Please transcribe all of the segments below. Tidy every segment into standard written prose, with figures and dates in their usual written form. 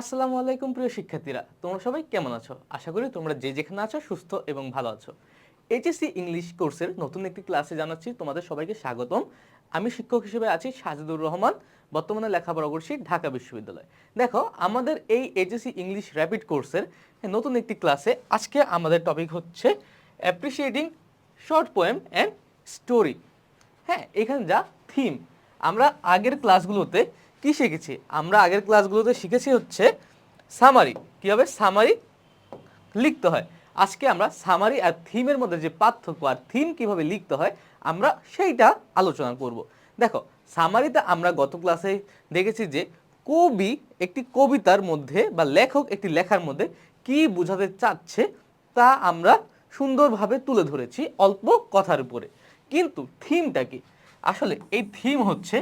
আসসালামু আলাইকুম প্রিয় শিক্ষার্থীরা, তোমরা সবাই কেমন আছো? আশা করি তোমরা যে যেখানে আছো সুস্থ এবং ভালো আছো। এইচএসসি ইংলিশ কোর্সের নতুন একটি ক্লাসে জানাচ্ছি তোমাদের সবাইকে স্বাগতম। আমি শিক্ষক হিসেবে আছি সাজিদুর রহমান, বর্তমানে লেখাপড়া করছি ঢাকা বিশ্ববিদ্যালয়ে। দেখো, আমাদের এই এইচএসসি ইংলিশ র্যাপিড কোর্সের নতুন একটি ক্লাসে আজকে আমাদের টপিক হচ্ছে appreciating short poem and story. হ্যাঁ, এখানে যা থিম, আমরা আগের ক্লাসগুলোতে কি শিখেছি? আমরা আগের ক্লাসগুলোতে শিখেছি হচ্ছে সামারি, কীভাবে সামারি লিখতে হয়। আজকে আমরা সামারি আর থিমের মধ্যে যে পার্থক্য আর থিম কিভাবে লিখতে হয় আমরা সেইটা আলোচনা করব। দেখো, সামারিতে আমরা গত ক্লাসে দেখেছি যে কবি একটি কবিতার মধ্যে বা লেখক একটি লেখার মধ্যে কি বোঝাতে চাচ্ছে তা আমরা সুন্দরভাবে তুলে ধরেছি অল্প কথার উপরে। কিন্তু থিমটা কি? আসলে এই থিম হচ্ছে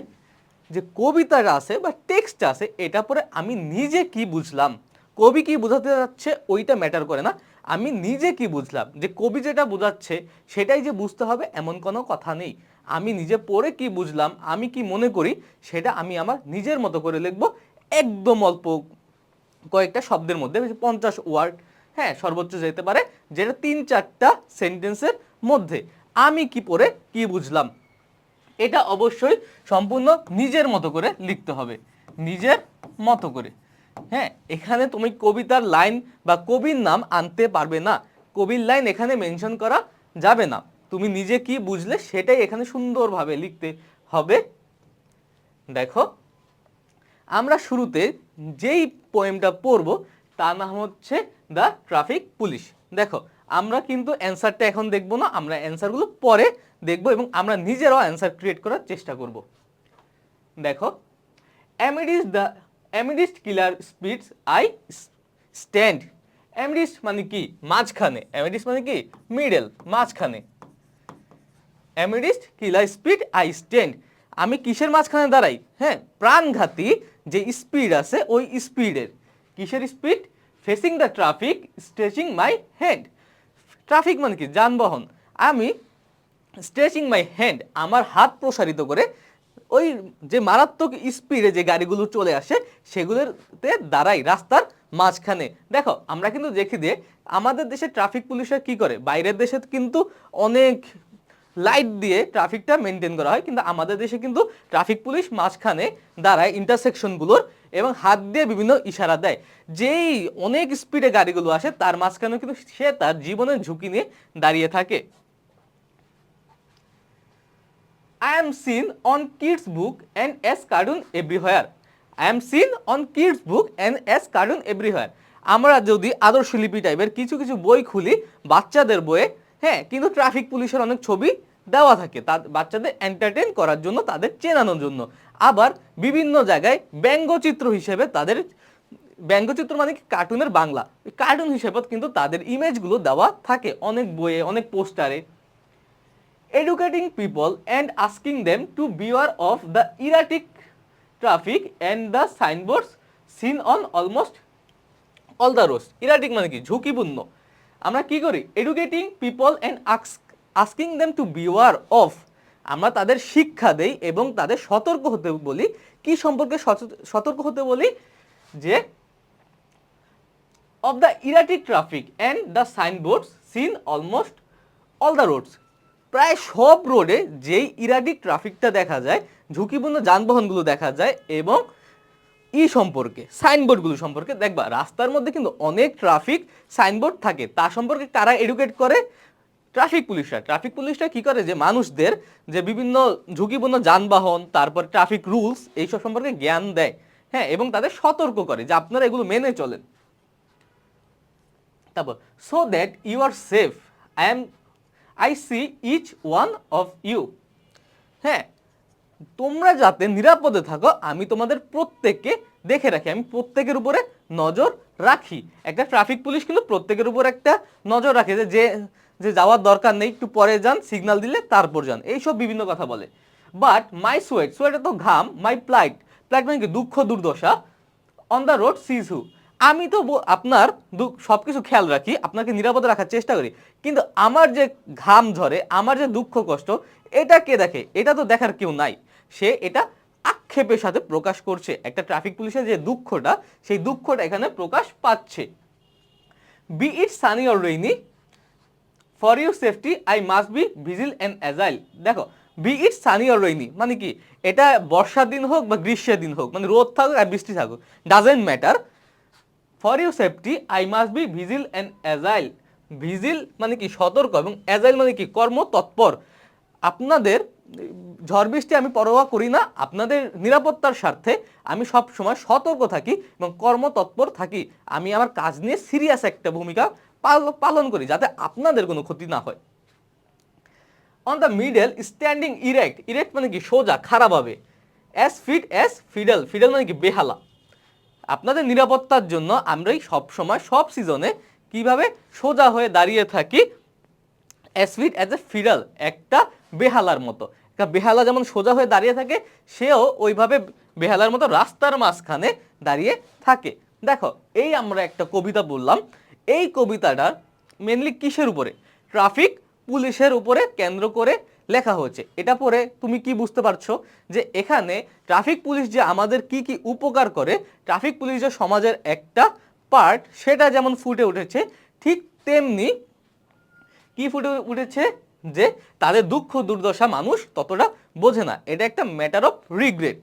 যে কবিতাটা আছে বা টেক্সট আছে, এটা পরে আমি নিজে কি বুঝলাম, কবি কি বোঝাতে যাচ্ছে ওইটা ম্যাটার করে না। আমি নিজে কি বুঝলাম, যে কবি যেটা বোঝাচ্ছে সেটাই যে বুঝতে হবে এমন কোনো কথা নেই। আমি নিজে পড়ে কি বুঝলাম, আমি কি মনে করি সেটা আমি আমার নিজের মতো করে লিখবো, একদম অল্প কয়েকটা শব্দের মধ্যে, 50 ওয়ার্ড, হ্যাঁ সর্বোচ্চ যেতে পারে, যেটা 3-4টা সেন্টেন্সের মধ্যে আমি কি পড়ে কি বুঝলাম এটা অবশ্যই সম্পূর্ণ নিজের মতো করে লিখতে হবে, নিজের মতো করে। হ্যাঁ, এখানে তুমি কবিতার লাইন বা কবির নাম আনতে পারবে না, কবির লাইন এখানে মেনশন করা যাবে না। তুমি নিজে কি বুঝলে সেটাই এখানে সুন্দরভাবে লিখতে হবে। দেখো, আমরা শুরুতে যেই পোয়েমটা পড়ব তার নাম হচ্ছে দ্য ট্রাফিক পুলিশ। দেখো, আমরা কিন্তু অ্যান্সারটা এখন দেখব না, আমরা অ্যান্সারগুলো পরে দেখব এবং আমরা নিজেরাও অ্যান্সার ক্রিয়েট করার চেষ্টা করব। দেখো, অ্যামিডিস্ট কিলার স্পিডস আই স্ট্যান্ড। অ্যামিডিস্ট মানে কি? মাঝখানে। অ্যামিডিস্ট মানে কি? মিডল, মাঝখানে। অ্যামিডিস্ট কিলার স্পিড আই স্ট্যান্ড, আমি কিসের মাঝখানে দাঁড়াই? হ্যাঁ, প্রাণঘাতী যে স্পিড আছে ওই স্পিডের। কিসের speed? Facing the traffic stretching my hand. Traffic মানে কি? যানবাহন। আমি স্ট্রেচিং মাই হ্যান্ড, আমার হাত প্রসারিত করে ওই যে মারাত্মক স্পিডে যে গাড়িগুলো চলে আসে সেগুলোতে দাঁড়াই রাস্তার মাঝখানে। দেখো, আমরা কিন্তু দেখি যে আমাদের দেশে ট্রাফিক পুলিশরা কি করে, বাইরের দেশে কিন্তু অনেক লাইট দিয়ে ট্রাফিকটা মেনটেন করা হয়, কিন্তু আমাদের দেশে কিন্তু ট্রাফিক পুলিশ মাঝখানে দাঁড়ায় ইন্টারসেকশনগুলোর এবং হাত দিয়ে বিভিন্ন ইশারা দেয়। যেই অনেক স্পিডে গাড়িগুলো আসে তার মাঝখানে কিন্তু সে তার জীবনের ঝুঁকি নিয়ে দাঁড়িয়ে থাকে। I am seen on kids book and as cartoon everywhere. I am seen on kids book and as cartoon everywhere. আমরা যদি আদর্শলিপি টাইপের কিছু কিছু বই খুলি বাচ্চাদের বইয়ে, হ্যাঁ, কিন্তু ট্রাফিক পুলিশের অনেক ছবি দেওয়া থাকে তার বাচ্চাদের এন্টারটেইন করার জন্য, তাদের চেনানোর জন্য। আবার বিভিন্ন জায়গায় ব্যঙ্গচিত্র হিসেবে তাদের, ব্যঙ্গচিত্র মানে কি? কার্টুনের বাংলা, কার্টুন হিসেবে কিন্তু তাদের ইমেজগুলো দেওয়া থাকে অনেক বইয়ে, অনেক পোস্টারে। Educating people and asking them to beware of the erratic traffic and the signboards seen on almost all the roads. Erratic মানে কি? ঝুঁকিপূর্ণ। আমরা কি করি? Educating people and asking them to beware of, আমরা তাদের শিক্ষা দেই এবং তাদের সতর্ক হতে বলি। কি সম্পর্কে সতর্ক হতে বলি? যে of the erratic traffic and the signboards seen almost all the roads. প্রায় সব রোডে যেই ইরাডিক ট্রাফিকটা দেখা যায়, ঝুঁকিপূর্ণ যানবাহনগুলো দেখা যায় এবং সম্পর্কে, সাইনবোর্ডগুলো সম্পর্কে। দেখবা রাস্তার মধ্যে কিন্তু অনেক ট্রাফিক সাইনবোর্ড থাকে, তা সম্পর্কে কারা এডুকেট করে? ট্রাফিক পুলিশরা। ট্রাফিক পুলিশরা কি করে? যে মানুষদের যে বিভিন্ন ঝুঁকিপূর্ণ যানবাহন, তারপর ট্রাফিক রুলস এইসব সম্পর্কে জ্ঞান দেয়, হ্যাঁ, এবং তাদের সতর্ক করে যে আপনারা এগুলো মেনে চলেন। তারপর so that you are safe I see each one of you. হ্যাঁ, তোমরা যাতে নিরাপদে থাকো আমি তোমাদের প্রত্যেককে দেখে রাখি, আমি প্রত্যেকের উপরে নজর রাখি। একটা ট্রাফিক পুলিশ কিন্তু প্রত্যেকের উপর একটা নজর রাখে, যে যে যাওয়ার দরকার নেই, একটু পরে যান, সিগন্যাল দিলে তারপর যান, এইসব বিভিন্ন কথা বলে। বাট মাই সোয়েট, সোয়েটে তো ঘাম, মাই প্লাইট, প্লাইট মানে কি? দুঃখ দুর্দশা, অন দ্য রোড সিজ হু, আমি তো আপনার সব কিছু খেয়াল রাখি, আপনাকে নিরাপদে রাখার চেষ্টা করি, কিন্তু আমার যে ঘাম ঝরে, আমার যে দুঃখ কষ্ট, এটা কে দেখে? এটা তো দেখার কেউ নাই, সে এটা আক্ষেপের সাথে প্রকাশ করছে। একটা ট্রাফিক পুলিশের যে দুঃখটা, সেই দুঃখটা এখানে প্রকাশ পাচ্ছে। Be it sunny or rainy, for your safety I must be vigil and agile. দেখো, be it sunny or rainy মানে কি, এটা বর্ষার দিন হোক বা গ্রীষ্মের দিন হোক, মানে রোদ থাকুক আর বৃষ্টি থাকুক, doesn't matter, for your safety I must be vigil and agile. Vigil মানে কি সতর্ক, এবং অ্যাজাইল মানে কি কর্মতৎপর। আপনাদের ঝড় বৃষ্টি আমি পরোয়া করি না, আপনাদের নিরাপত্তার স্বার্থে আমি সব সময় সতর্ক থাকি এবং কর্মতৎপর থাকি। আমি আমার কাজ নিয়ে সিরিয়াস একটা ভূমিকা পালন করি, যাতে আপনাদের কোনো ক্ষতি না হয়। On the middle standing erect, erect মানে কি সোজা খাড়াভাবে, as fit as fiddle, fiddle মানে কি বেহালা। আপনাদের নিরাপত্তার জন্য আমরাই সব সময় সব সিজনে কিভাবে সোজা হয়ে দাঁড়িয়ে থাকি, as fit as a fiddle, একটা বেহালার মতো। একটা বেহালা যেমন সোজা হয়ে দাঁড়িয়ে থাকে, সেও ওইভাবে বেহালার মতো রাস্তার মাঝখানে দাঁড়িয়ে থাকে। দেখো, এই আমরা একটা কবিতা বললাম, এই কবিতাটা মেনলি কিসের উপরে? ট্রাফিক পুলিশের উপরে কেন্দ্র করে লেখা হয়েছে। এটা পড়ে তুমি কি বুঝতে পারছো? যে এখানে ট্রাফিক পুলিশ যে আমাদের কি কি উপকার করে, ট্রাফিক পুলিশ যে সমাজের একটা পার্ট, সেটা যেমন ফুটে উঠেছে, ঠিক তেমনি কি ফুটে উঠেছে যে তাদের দুঃখ দুর্দশা মানুষ ততটা বোঝে না। এটা একটা ম্যাটার অফ রিগ্রেট।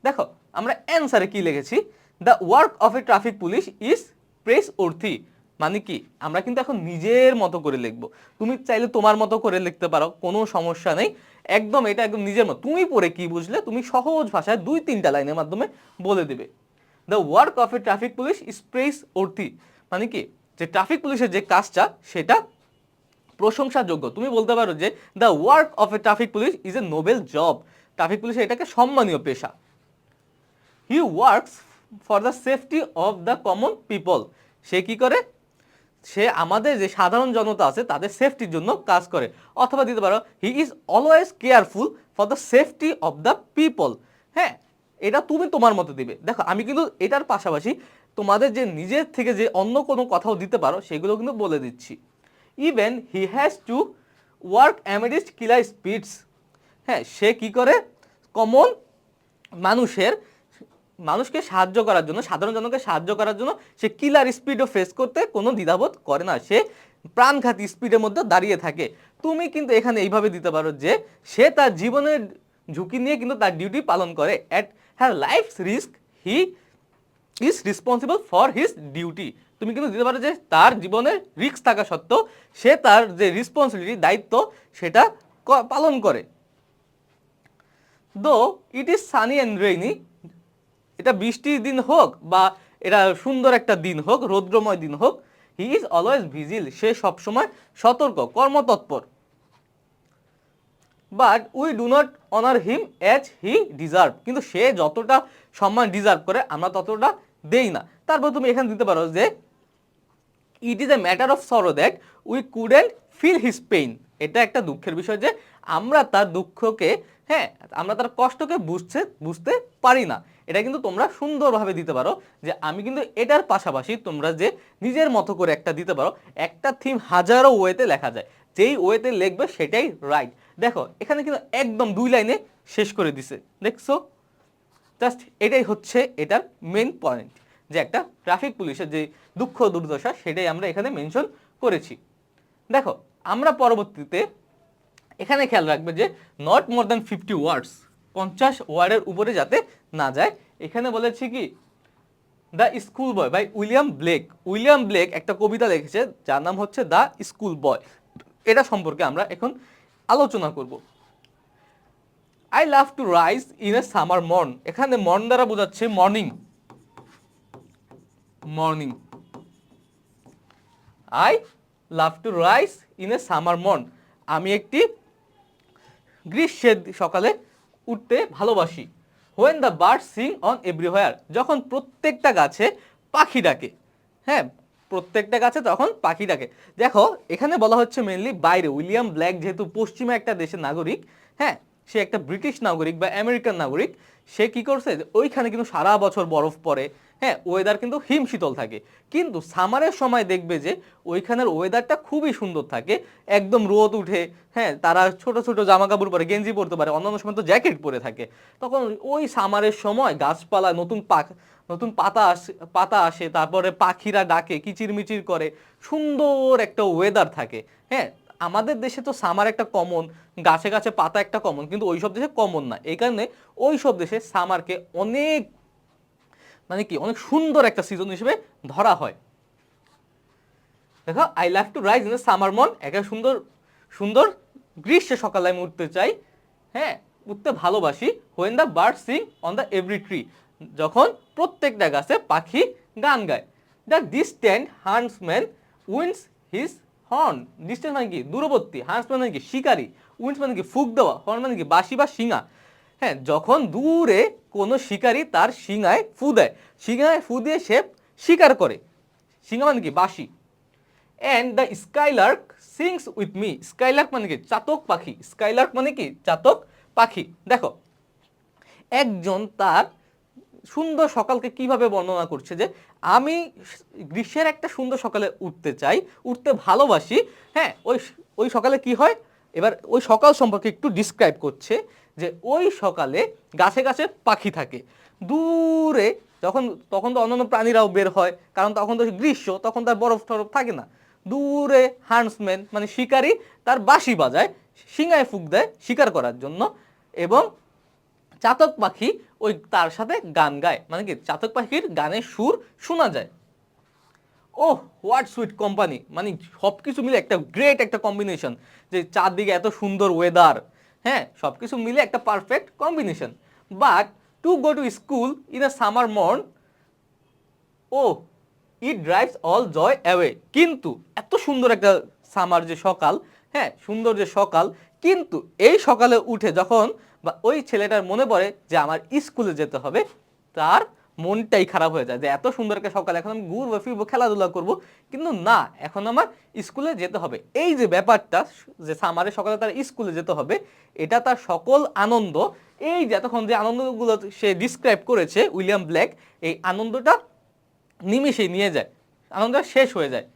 দেখো, আমরা অ্যান্সারে কি লিখেছি? The work of a traffic police is press worthy. মানে কি, আমরা কিন্তু এখন নিজের মতো করে লিখবো। তুমি চাইলে তোমার মতো করে লিখতে পারো, কোনো সমস্যা নেই। একদম এটা একদম নিজের মতো। তুমি পড়ে কি বুঝলে, তুমি সহজ ভাষায় 2-3টা লাইনের মাধ্যমে বলে দেবে। The work of a traffic police is press worthy মানে কি, যে ট্রাফিক পুলিশের যে কাজটা সেটা প্রশংসাযোগ্য। তুমি বলতে পারো যে the work of a traffic police is a noble job. Traffic পুলিশের এটাকে সম্মানীয় পেশা। He works for the safety of the common people. সে কি করে? সে আমাদের যে সাধারণ জনতা আছে তাদের সেফটির জন্য কাজ করে। অথবা দিতে পারো, হি is always careful for the safety of the people. হ্যাঁ, এটা তুমি তোমার মতো দিবে। দেখো, আমি কিন্তু এটার পাশাপাশি তোমাদের যে নিজের থেকে যে অন্য কোনো কথাও দিতে পারো, সেগুলো কিন্তু বলে দিচ্ছি। Even he has to work amidst killer speeds. হ্যাঁ, সে কি করে? কমন মানুষকে সাহায্য করার জন্য, সাধারণ জনকে সাহায্য করার জন্য সে কিলার স্পিডও ফেস করতে কোনো দ্বিধাবোধ করে না। সে প্রাণঘাতী স্পিডের মধ্যে দাঁড়িয়ে থাকে। তুমি কিন্তু এখানে এইভাবে দিতে পারো যে সে তার জীবনের ঝুঁকি নিয়ে কিন্তু তার ডিউটি পালন করে। At her life's risk he is responsible for his duty. তুমি কিন্তু দিতে পারো যে তার জীবনের রিস্ক থাকা সত্ত্বেও সে তার যে রেসপন্সিবিলিটি, দায়িত্ব, সেটা পালন করে। দো it is Sunny and rainy, এটা বৃষ্টির দিন হোক বা এটা সুন্দর একটা দিন হোক, রৌদ্রময় দিন হোক, হি ইজ অলওয়েজ ভিজিল, সে সবসময় সতর্ক, কর্মতৎপর। But we do not honour him as he deserve, কিন্তু সে যতটা সম্মান ডিজার্ভ করে আমরা ততটা দেই না। তারপর তুমি এখানে দিতে পারো যে it is a matter of sorrow that we couldn't feel his pain. এটা একটা দুঃখের বিষয় যে আমরা তার দুঃখকে, হ্যাঁ, আমরা তার কষ্টকে বুঝতে পারি না। এটা কিন্তু তোমরা সুন্দরভাবে দিতে পারো যে আমি কিন্তু এটার পাশাপাশি তোমরা যে নিজের মতো করে একটা দিতে পারো। একটা থিম হাজারো ওয়েতে লেখা যায়, যেই ওয়েতে লিখবে সেটাই রাইট। দেখো, এখানে কিন্তু একদম 2 লাইনে শেষ করে দিছে, দেখছো? জাস্ট এটাই হচ্ছে এটার মেন পয়েন্ট, যে একটা ট্রাফিক পুলিশের যে দুঃখ দুর্দশা সেটাই আমরা এখানে মেনশন করেছি। দেখো, আমরা পরবর্তীতে এখানে খেয়াল রাখবে যে নট মোর দ্যান 50 ওয়ার্ডস, 50 ওয়ার্ডের উপরে যাতে না যায়। এখানে বলেছি কি, the school boy by William Blake. William Blake একটা কবিতা লিখেছে যার নাম হচ্ছে দ্য স্কুল বয়। এটা সম্পর্কে আমরা এখন আলোচনা করব। I love to rise in a summer mourn. এখানে মর্ন দ্বারা বোঝাচ্ছে morning. Morning, I love to rise in a summer mourn. আমি একটি গ্রীষ্মের সকালে উঠতে ভালোবাসি। When the bird sing on everywhere, যখন প্রত্যেকটা গাছে পাখি ডাকে। হ্যাঁ, প্রত্যেকটা গাছে তখন পাখি ডাকে। দেখো, এখানে বলা হচ্ছে মেনলি বাইরে। উইলিয়াম ব্ল্যাক যেহেতু পশ্চিমা একটা দেশের নাগরিক, হ্যাঁ, সে একটা ব্রিটিশ নাগরিক বা আমেরিকান নাগরিক, সে কি করছে ওইখানে কিন্তু সারা বছর বরফ পড়ে, হ্যাঁ, ওয়েদার কিন্তু হিম শীতল থাকে। কিন্তু সামারের সময় দেখবে যে ওইখানের ওয়েদারটা খুবই সুন্দর থাকে, একদম রোদ উঠে, হ্যাঁ, তারা ছোট ছোট জামা কাপড় পরে, গেঞ্জি পরতে পারে, অন্যান্য সময় তো জ্যাকেট পরে থাকে। তখন ওই সামারের সময় গাছপালা নতুন পাতা আসে, তারপরে পাখিরা ডাকে, কিচিরমিচির করে, সুন্দর একটা ওয়েদার থাকে। হ্যাঁ, আমাদের দেশে তো সামার একটা কমন, গাছে গাছে পাতা একটা কমন, কিন্তু ওইসব দেশে কমন না। এই কারণে ওইসব দেশে সামারকে অনেক অনেক সুন্দর একটা সিজন হিসেবে ধরা হয়। দেখো, I love to rise in the summer mourn, একটা সুন্দর সুন্দর গ্রীষ্মের সকালে আমি উঠতে চাই, হ্যাঁ, উঠতে ভালোবাসি। When the bird sing on the every tree, যখন প্রত্যেকটা গাছে পাখি গান গায়। The distant huntsman winds his horn, distant মানে কি দূরবর্তী, হান্টসম্যান মানে কি শিকারী, উইন্স মানে কি ফুঁক দেওয়া, হর্ন মানে কি বাঁশি বা শিঙা। হ্যাঁ, যখন দূরে কোনো শিকারী তার শিঙায় ফু দেয়, শিঙায় ফু দিয়ে সে শিকার করে, শিঙা মানে কি বাঁশি। And the Skylark sings with me, Skylark মানে কি চাতক পাখি, স্কাইলার্ক মানে কি চাতক পাখি। দেখো, একজন তার সুন্দর সকালকে কিভাবে বর্ণনা করছে, যে আমি গ্রীষ্মের একটা সুন্দর সকালে উঠতে চাই, উঠতে ভালোবাসি। হ্যাঁ, ওই সকালে কি হয়, এবার ওই সকাল সম্পর্কে একটু ডিসক্রাইব করছে, যে ওই সকালে গাছে গাছে পাখি থাকে, দূরে তখন তো অন্যান্য প্রাণীরাও বের হয়, কারণ তখন তো গ্রীষ্ম, তখন তার বরফ টরফ থাকে না। দূরে হান্টসম্যান মানে শিকারী তার বাঁশি বাজায়, শিঙায় ফুঁক দেয় শিকার করার জন্য, এবং চাতক পাখি ওই তার সাথে গান গায়, মানে কি চাতক পাখির গানের সুর শোনা যায়। ও হোয়াট সুইট কোম্পানি, মানে সবকিছু মিলে একটা গ্রেট একটা কম্বিনেশন, যে চারদিকে এত সুন্দর ওয়েদার, হ্যাঁ, সবকিছু মিলে একটা perfect combination. But to go to school in a summer morn, o it drives all joy away, কিন্তু এত সুন্দর একটা সামার যে সকাল, হ্যাঁ, সুন্দর যে সকাল, কিন্তু এই সকালে উঠে যখন বা ওই ছেলেটার মনে পড়ে যে আমার স্কুলে যেতে হবে, তার মনটাই খারাপ হয়ে যায়, যে এত সুন্দর একটা সকাল, এখন আমি ঘুরবো ফিরবো খেলাধুলা করবো, কিন্তু না, এখন আমার স্কুলে যেতে হবে। এই যে ব্যাপারটা, যে সামারের সকালে তার স্কুলে যেতে হবে, এটা তার সকল আনন্দ, এই যে এতক্ষণ যে আনন্দগুলো সে ডিসক্রাইব করেছে উইলিয়াম ব্ল্যাক, এই আনন্দটা নিমিষেই নিয়ে যায়, আনন্দটা শেষ হয়ে যায়।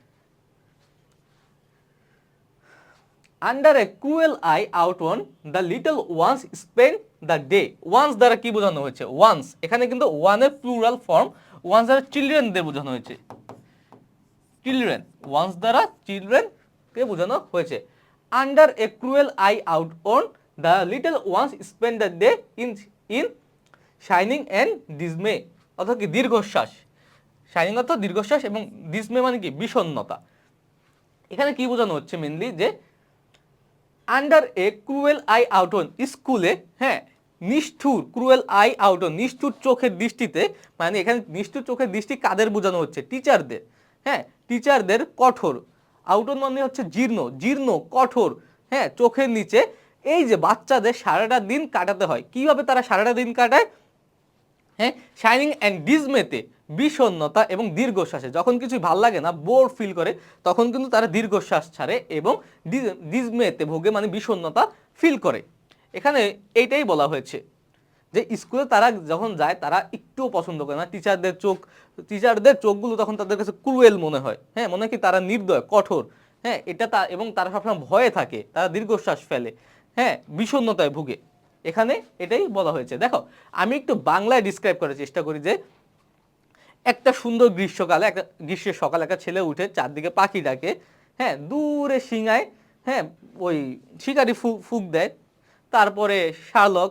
Under a cruel eye outworn the little ones spend the day, ones দ্বারা কি বোঝানো হয়েছে, ওয়ান্স, এখানে কিন্তু ওয়ানের প্লুরাল ফর্ম, ওয়ান্স দ্বারা চিলড্রেনদের বোঝানো হয়েছে, চিলড্রেন, ওয়ান্স দ্বারা চিলড্রেনকে বোঝানো হয়েছে। Under a cruel eye outworn the little ones spend the day in shining and dismay, অর্থাৎ কি দীর্ঘশ্বাস, শাইনিং অর্থ দীর্ঘশ্বাস, এবং ডিসমে মানে কি বিষণ্ণতা। এখানে কি বোঝানো হচ্ছে মেনলি, যে আন্ডার এ ক্রুয়েল আই আউটন, স্কুলে, হ্যাঁ, নিষ্ঠুর, ক্রুয়েল আই আউটন নিষ্ঠুর চোখের দৃষ্টিতে, মানে এখানে নিষ্ঠুর চোখের দৃষ্টি কাদের বোঝানো হচ্ছে, টিচারদের, হ্যাঁ, টিচারদের কঠোর, আউটন মানে হচ্ছে জীর্ণ, জীর্ণ কঠোর, হ্যাঁ, চোখের নিচে, এই যে বাচ্চাদের সারাটা দিন কাটাতে হয়, কিভাবে তারা সারাটা দিন কাটায়, হ্যাঁ, শাইনিং অ্যান্ড ডিজমেতে, বিষণ্ণতা এবং দীর্ঘশ্বাসে, যখন কিছু ভাল লাগে না, বোর ফিল করে, তখন কিন্তু তারা দীর্ঘশ্বাস ছাড়ে এবং ডিজমেতে ভোগে, মানে বিষণ্ণতা ফিল করে। এখানে এইটাই বলা হয়েছে, যে স্কুলে তারা যখন যায়, তারা একটুও পছন্দ করে না, টিচারদের চোখগুলো তখন তাদের কাছে ক্রুয়েল মনে হয়, হ্যাঁ, মনে হয় কি তারা নির্দয়, কঠোর, হ্যাঁ, এবং তারা সবসময় ভয়ে থাকে, তারা দীর্ঘশ্বাস ফেলে, হ্যাঁ, বিষণ্ণতায় ভুগে। এখানে এটাই বলা হয়েছে। দেখো, আমি একটু বাংলায় ডিসক্রাইব করার চেষ্টা করি, যে একটা সুন্দর গ্রীষ্মের সকালে একটা ছেলে উঠে, চারদিকে পাখি ডাকে, হ্যাঁ, দূরে শিঙায়, হ্যাঁ, ওই শিকারি ফুক দেয়, তারপরে শার্লক,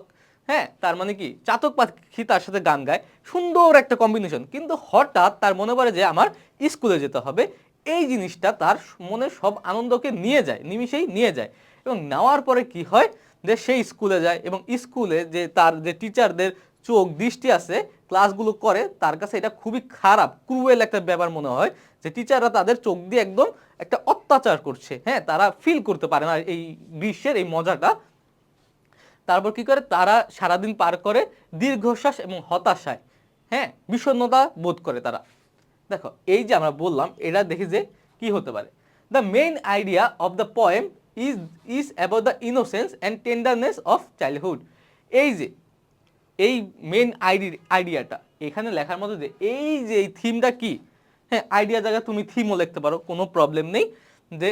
হ্যাঁ, তার মানে কি চাতক পাখি তার সাথে গান গায়, সুন্দর একটা কম্বিনেশন। কিন্তু হঠাৎ তার মনে পড়ে যে আমার স্কুলে যেতে হবে, এই জিনিসটা তার মনের সব আনন্দকে নিয়ে যায়, নিমিষেই নিয়ে যায়। এবং নেওয়ার পরে কি হয়, যে সে স্কুলে যায়, এবং স্কুলে যে তার যে টিচারদের চোখ দৃষ্টি আছে, ক্লাসগুলো করে, তার কাছে এটা খুবই খারাপ, ক্রুয়েল একটা ব্যাপার মনে হয়, যে টিচাররা তাদের চোখ দিয়ে একদম একটা অত্যাচার করছে, হ্যাঁ, তারা ফিল করতে পারে না এই গ্রীষ্মের এই মজাটা। তারপর কি করে, তারা সারাদিন পার করে দীর্ঘশ্বাস এবং হতাশায়, হ্যাঁ, বিষণ্ণতা বোধ করে তারা। দেখো, এই যে আমরা বললাম, এটা দেখি যে কি হতে পারে। The main idea of the poem is is about the innocence and tenderness of childhood. এই যে এই মেন আইডিয়াটা এখানে লেখার মধ্যে যে এই থিমটা কি, হ্যাঁ আইডিয়া জায়গায় তুমি থিমও লিখতে পারো, কোনো প্রবলেম নেই। যে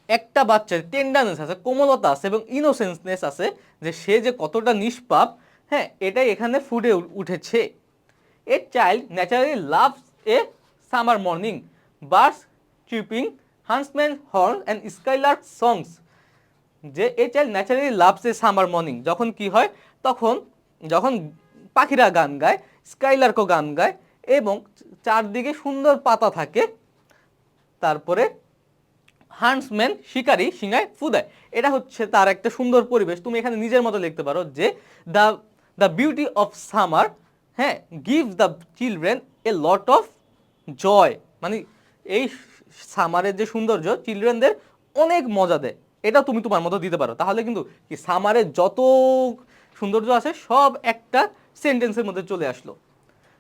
একটা বাচ্চার টেন্ডারনেস আছে, কোমলতা আছে এবং ইনোসেন্সনেস আছে, যে সে যে কতটা নিষ্পাপ, হ্যাঁ এটাই এখানে ফুটে উঠেছে। A child naturally loves a summer morning, birds chipping, huntsman horn and skylark songs. যে a child naturally loves a summer morning, যখন কি হয় তখন যখন পাখিরা গান গায়, স্কাইলার্কও গান গায় এবং চারদিকে সুন্দর পাতা থাকে, তারপরে হান্টসম্যান শিকারি সিংহায় ফু দেয়, এটা হচ্ছে তার একটা সুন্দর পরিবেশ। তুমি এখানে নিজের মতো লিখতে পারো যে the the beauty of summer, হ্যাঁ gives the children a lot of joy, মানে এই সামারের যে সৌন্দর্য চিলড্রেনদের অনেক মজা দেয়, এটা তুমি তোমার মতো দিতে পারো। তাহলে কিন্তু কি সামারের যত সৌন্দর্য আছে সব একটা সেন্টেন্সের মধ্যে চলে আসলো।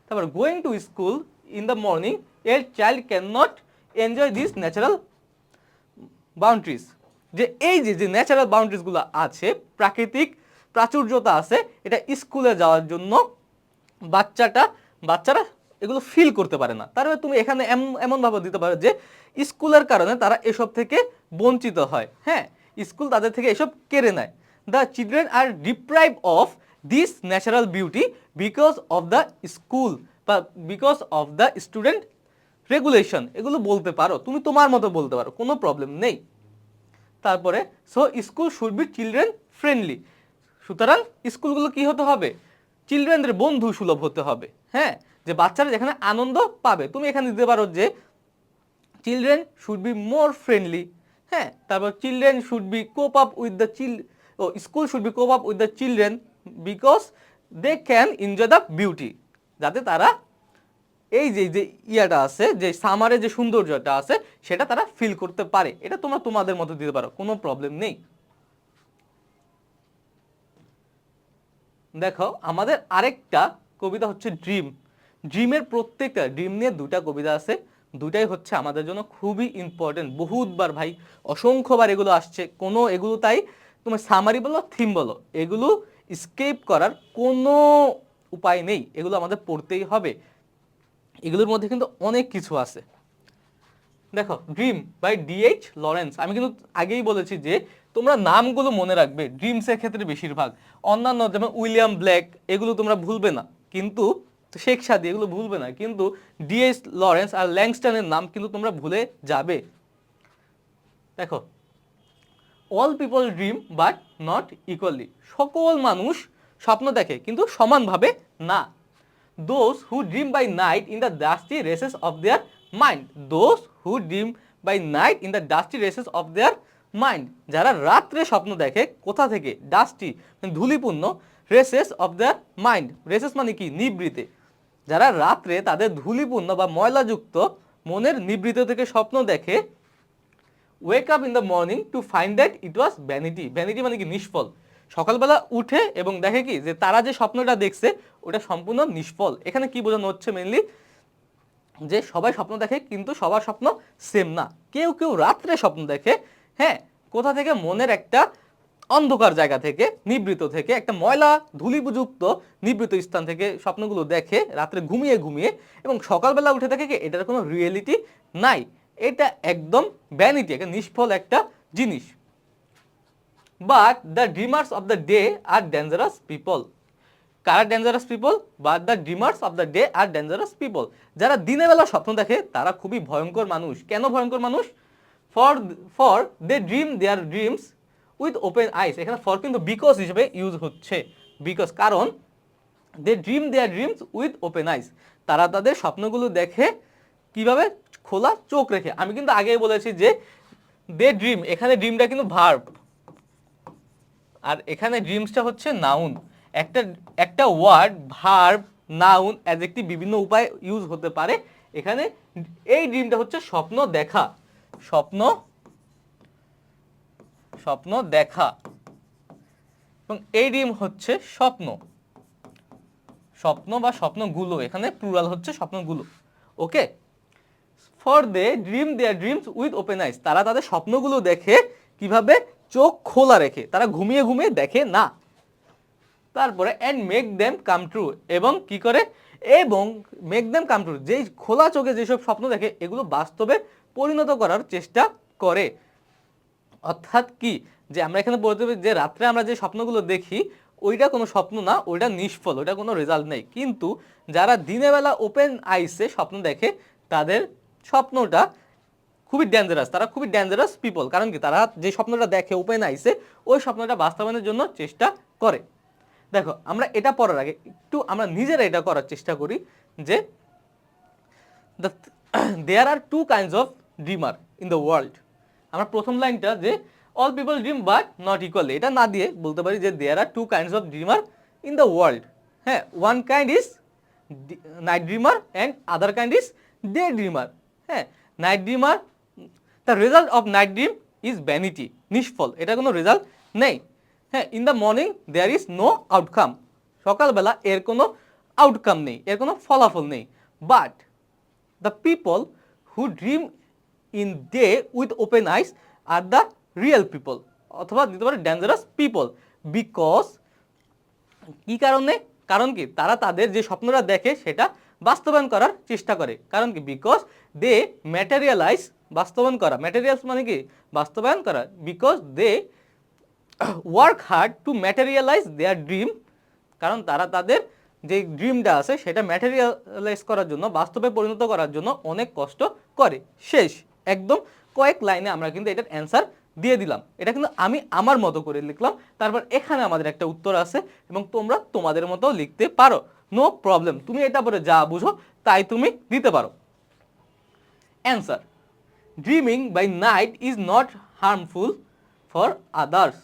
তারপর going to school in the morning, a child can not enjoy this natural boundaries. যে এই যে ন্যাচারাল বাউন্ডারিজগুলো আছে, প্রাকৃতিক প্রাচুর্যতা আছে, এটা স্কুলে যাওয়ার জন্য বাচ্চারা এগুলো ফিল করতে পারে না। তারপরে তুমি এখানে এমনভাবে দিতে পারো যে স্কুলের কারণে তারা এসব থেকে বঞ্চিত হয়, হ্যাঁ স্কুল তাদের থেকে এসব কেড়ে নেয়। The children are deprive of this natural beauty because of the school বা because of the student regulation, এগুলো বলতে পারো, তুমি তোমার মতো বলতে পারো, কোনো প্রবলেম নেই। তারপরে so school should B children friendly, সুতরাং স্কুলগুলো কি হতে হবে, চিলড্রেনদের বন্ধু সুলভ হতে হবে, হ্যাঁ যে বাচ্চারা যেখানে আনন্দ পাবে। তুমি এখানে দিতে পারো যে children should be more friendly, হ্যাঁ তারপর children should be cope up with the school should be cope up with the children because they can enjoy the beauty, যাতে তারা এই যে ইয়াটা আছে, যে সামারের যে সৌন্দর্যটা আছে সেটা তারা ফিল করতে পারে। এটা তোমরা তোমাদের মতো দিতে পারো, কোনো প্রবলেম নেই। দেখো আমাদের আরেকটা কবিতা হচ্ছে ড্রিম। ড্রিমের প্রত্যেকটা ড্রিম নিয়ে দুটা কবিতা আছে, দুটাই হচ্ছে আমাদের জন্য খুবই ইম্পর্টেন্ট, বহুতবার ভাই অসংখ্যবার এগুলো আসছে, কোনো এগুলো তাই তোমার সামারি বলো থিম বলো এগুলো স্কেপ করার কোনো উপায় নেই, এগুলো আমাদের পড়তেই হবে। এগুলোর মধ্যে কিন্তু অনেক কিছু আছে। দেখো ড্রিম বাই ডিএইচ লরেন্স, আমি কিন্তু আগেই বলেছি যে তোমরা নামগুলো মনে রাখবে ড্রিমসের ক্ষেত্রে বেশিরভাগ, অন্যান্য যেমন উইলিয়াম ব্ল্যাক এগুলো তোমরা ভুলবে না, কিন্তু শেখ সাদি এগুলো ভুলবে না, কিন্তু ডিএইচ লরেন্স আর ল্যাংস্টনের নাম কিন্তু তোমরা ভুলে যাবে। দেখো all people dream but not equally, সকল মানুষ স্বপ্ন দেখে কিন্তু সমানভাবে না। Those who dream by night in the dusty races of their mind, those who dream by night in the dusty races of their mind, যারা রাত্রে স্বপ্ন দেখে কোথা থেকে, ডাস্টি ধূলিপূর্ণ, recesses of their mind, recesses মানে কি নিবৃতে, যারা রাত্রে তাদের ধূলিপূর্ণ বা ময়লাযুক্ত মনের নিবৃত থেকে স্বপ্ন দেখে, wake up in the morning to find that it was vanity, vanity মানে কি নিষ্ফল, সকালবেলা উঠে এবং দেখে কি যে তারা যে স্বপ্নটা দেখছে ওটা সম্পূর্ণ নিষ্ফল। এখানে কি বোঝানো হচ্ছে মেইনলি, যে সবাই স্বপ্ন দেখে কিন্তু সবার স্বপ্ন সেম না, কেউ কেউ রাত্রে স্বপ্ন দেখে, হ্যাঁ কোথা থেকে, মনের একটা অন্ধকার জায়গা থেকে, নিবৃত থেকে, একটা ময়লা ধূলিযুক্ত নিবৃত স্থান থেকে স্বপ্নগুলো দেখে রাত্রে ঘুমিয়ে ঘুমিয়ে, এবং সকালবেলা উঠে দেখে কি এটার কোনো রিয়েলিটি নাই, এটা একদম ভ্যানিটি, একটা নিষ্ফল একটা জিনিস। But the dreamers of the day are dangerous people, কারা dangerous people, but the dreamers of the day are dangerous people, যারা দিনের বেলা স্বপ্ন দেখে তারা খুবই ভয়ঙ্কর মানুষ। কেন ভয়ঙ্কর মানুষ? For they dream their dreams with open eyes, এখানে ফর কিন্তু বিকজ হিসেবে ইউজ হচ্ছে, বিকজ কারণ they dream their dreams with open eyes, তারা তাদের স্বপ্নগুলো দেখে কিভাবে, খোলা চোখ রেখে। আমি কিন্তু আগেই বলেছি যে দে ড্রিম, এখানে ড্রিমটা কিন্তু ভার্ব, আর এখানে ড্রিমসটা হচ্ছে নাউন। একটা ওয়ার্ড ভার্ব নাউন অ্যাডজেক্টিভ বিভিন্ন উপায়ে ইউজ হতে পারে। এখানে এই ড্রিমটা হচ্ছে স্বপ্ন দেখা, স্বপ্ন দেখা, এবং এই ড্রিম হচ্ছে স্বপ্ন বা স্বপ্নগুলো, এখানে প্লুরাল হচ্ছে স্বপ্নগুলো। Okay, for they dream their dreams with open eyes, তারা তাদের স্বপ্নগুলো দেখে কিভাবে? চোখ খোলা রেখে, তারা ঘুমিয়ে ঘুমিয়ে দেখে না। তারপরে and make them come true, এবং কি করে? এবং মেক দেম কাম ট্রু, যেই খোলা চোখে যেসব স্বপ্ন দেখে এগুলো বাস্তবে পরিণত করার চেষ্টা করে। অর্থাৎ কি, যে আমরা এখানে বলতে পারি যে রাত্রে আমরা যে স্বপ্নগুলো দেখি ওইটা কোনো স্বপ্ন না, ওইটা নিষ্ফল, ওইটা কোনো রেজাল্ট নেই। কিন্তু যারা দিনের বেলা ওপেন আইসে স্বপ্ন দেখে তাদের স্বপ্নটা খুবই ডেঞ্জারাস, তারা খুবই ডেঞ্জারাস পিপল। কারণ কি, তারা যে স্বপ্নটা দেখে ওপেন আইসে ওই স্বপ্নটা বাস্তবায়নের জন্য চেষ্টা করে। দেখো, আমরা এটা পড়ার আগে একটু আমরা নিজেরা এটা করার চেষ্টা করি যে there are two kinds of dreamer in the world. আমরা প্রথম লাইনটা যে all people dream but not equally, এটা না দিয়ে বলতে পারি যে there are two kinds of dreamer in the world. হ্যাঁ, one kind is night dreamer and other kind is day dreamer. হ্যাঁ, night dreamer, the result of night dream is vanity, নিষ্ফল, এটা কোনো রেজাল্ট নেই। হ্যাঁ, in the morning there is no outcome, সকালবেলা এর কোনো আউটকাম নেই, এর কোনো ফলাফল নেই। But the people who dream in day with open ice are the real people, অথবা দিতে পারে ডেঞ্জারাস পিপল, বিকজ কি কারণে? কারণ কি, তারা তাদের যে স্বপ্নটা দেখে সেটা বাস্তবায়ন করার চেষ্টা করে। কারণ কি, বিকজ দে ম্যাটেরিয়ালাইজ, বাস্তবায়ন করা, ম্যাটেরিয়ালস মানে কি বাস্তবায়ন করা, because they work hard to materialise their dream, কারণ তারা তাদের যে ড্রিমটা আছে সেটা ম্যাটেরিয়ালাইজ করার জন্য, বাস্তবে পরিণত করার জন্য অনেক কষ্ট করে। শেষ, একদম কয়েক লাইনে আমরা কিন্তু এটার অ্যান্সার দিয়ে দিলাম। এটা কিন্তু আমি আমার মতো করে লিখলাম, তারপর এখানে আমাদের একটা উত্তর আছে এবং তোমরা তোমাদের মতো লিখতে পারো, নো প্রবলেম। তুমি এটা পরে যা বুঝো তাই তুমি দিতে পারো। Answer: dreaming by night is not harmful for others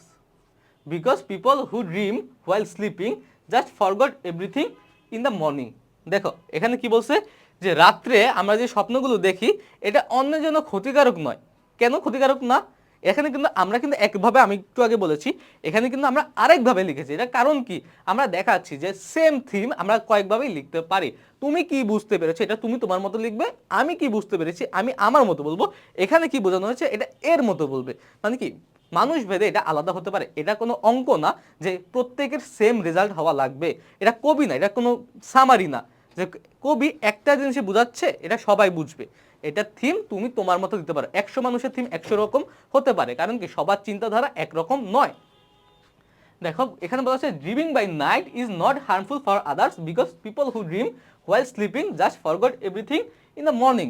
because people who dream while sleeping just forgot everything in the morning. দেখো এখানে কি বলছে, যে রাত্রে আমরা যে স্বপ্নগুলো দেখি এটা অন্যের জন্য ক্ষতিকারক নয়। কেন ক্ষতিকারক না? এখানে কিন্তু আমরা কিন্তু একভাবে, আমি একটু আগে বলেছি, এখানে কিন্তু আমরা আরেকভাবে লিখেছি। এটা কারণ কি, আমরা দেখাচ্ছি যে সেম থিম আমরা কয়েকভাবেই লিখতে পারি। তুমি কি বুঝতে পেরেছো এটা তুমি তোমার মতো লিখবে, আমি কি বুঝতে পেরেছি আমি আমার মতো বলবো। এখানে কি বোঝানো হয়েছে এটা এর মতো বলবে, মানে কি মানুষ ভেদে এটা আলাদা হতে পারে। এটা কোনো অঙ্ক না যে প্রত্যেকের সেম রেজাল্ট হওয়া লাগবে। এটা কবি না, এটা কোনো সামারি না যে কবি একটা জিনিসে বোঝাচ্ছে এটা সবাই বুঝবে। এটা থিম তুমি তোমার মতো দিতে পারো। 100 মানুষের থিম 100 রকম হতে পারে, কারণ কি সবার চিন্তাধারা একরকম নয়। দেখো এখানে বলা হচ্ছে dreaming by night is not harmful for others because people who dream while sleeping just forgot everything in the morning.